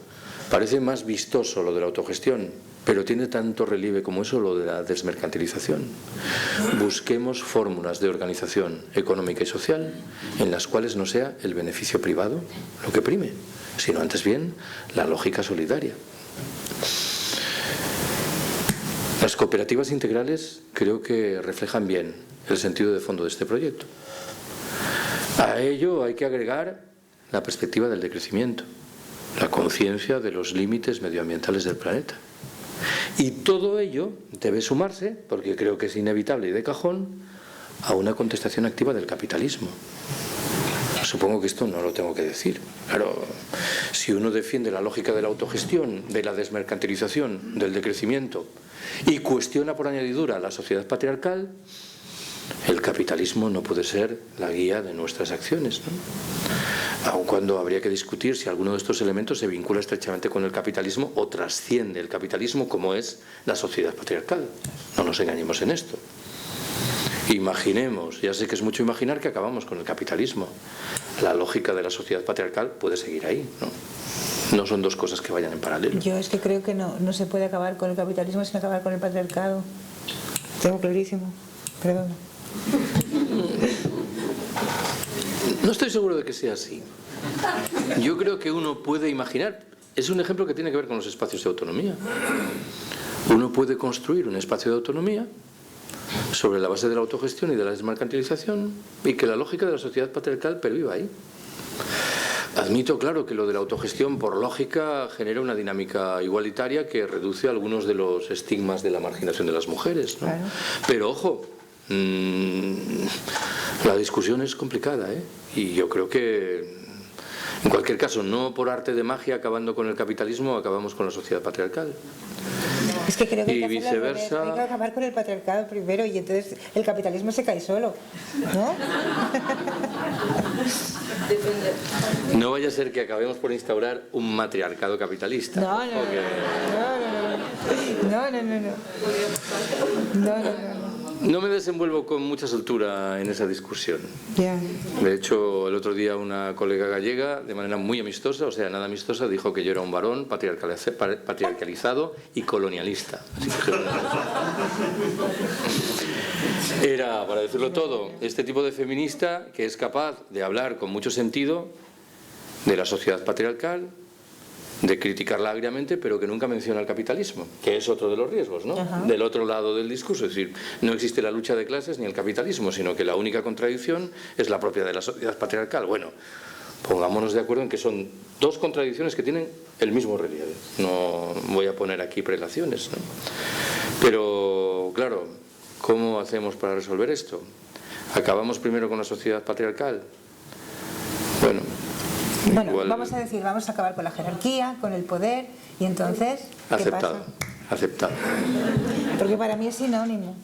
parece más vistoso lo de la autogestión, pero tiene tanto relieve como eso lo de la desmercantilización. Busquemos fórmulas de organización económica y social en las cuales no sea el beneficio privado lo que prime, sino antes bien la lógica solidaria. Las cooperativas integrales creo que reflejan bien el sentido de fondo de este proyecto. A ello hay que agregar la perspectiva del decrecimiento, la conciencia de los límites medioambientales del planeta. Y todo ello debe sumarse, porque creo que es inevitable y de cajón, a una contestación activa del capitalismo. Supongo que esto no lo tengo que decir. Claro, si uno defiende la lógica de la autogestión, de la desmercantilización, del decrecimiento y cuestiona por añadidura la sociedad patriarcal, el capitalismo no puede ser la guía de nuestras acciones, ¿no? Aun cuando habría que discutir si alguno de estos elementos se vincula estrechamente con el capitalismo o trasciende el capitalismo, como es la sociedad patriarcal. No nos engañemos en esto. Imaginemos, ya sé que es mucho imaginar que acabamos con el capitalismo. La lógica de la sociedad patriarcal puede seguir ahí, ¿no? No son dos cosas que vayan en paralelo. Yo es que creo que no se puede acabar con el capitalismo sin acabar con el patriarcado. Tengo clarísimo. Perdón. No estoy seguro de que sea así. Yo creo que uno puede imaginar, es un ejemplo que tiene que ver con los espacios de autonomía. Uno puede construir un espacio de autonomía sobre la base de la autogestión y de la desmercantilización, y que la lógica de la sociedad patriarcal perviva ahí. Admito, claro, que lo de la autogestión, por lógica, genera una dinámica igualitaria que reduce algunos de los estigmas de la marginación de las mujeres, ¿no? Claro. Pero, ojo, la discusión es complicada, ¿eh? Y yo creo que, en cualquier caso, no por arte de magia, acabando con el capitalismo, acabamos con la sociedad patriarcal. Es que creo que y viceversa, hay que acabar con el patriarcado primero y entonces el capitalismo se cae solo, ¿no? No vaya a ser que acabemos por instaurar un matriarcado capitalista. No. No me desenvuelvo con mucha soltura en esa discusión. Yeah. De hecho, el otro día una colega gallega, de manera muy amistosa, o sea, nada amistosa, dijo que yo era un varón patriarcalizado y colonialista. Así que... Era, para decirlo todo, este tipo de feminista que es capaz de hablar con mucho sentido de la sociedad patriarcal, de criticarla agriamente, pero que nunca menciona el capitalismo, que es otro de los riesgos, ¿no? Ajá. Del otro lado del discurso, es decir, no existe la lucha de clases ni el capitalismo, sino que la única contradicción es la propia de la sociedad patriarcal. Bueno, pongámonos de acuerdo en que son dos contradicciones que tienen el mismo relieve. No voy a poner aquí prelaciones, ¿no? Pero, claro, ¿cómo hacemos para resolver esto? ¿Acabamos primero con la sociedad patriarcal? Bueno, igual... vamos a decir, vamos a acabar con la jerarquía, con el poder, y entonces, ¿qué pasa? Aceptado. Porque para mí es sinónimo.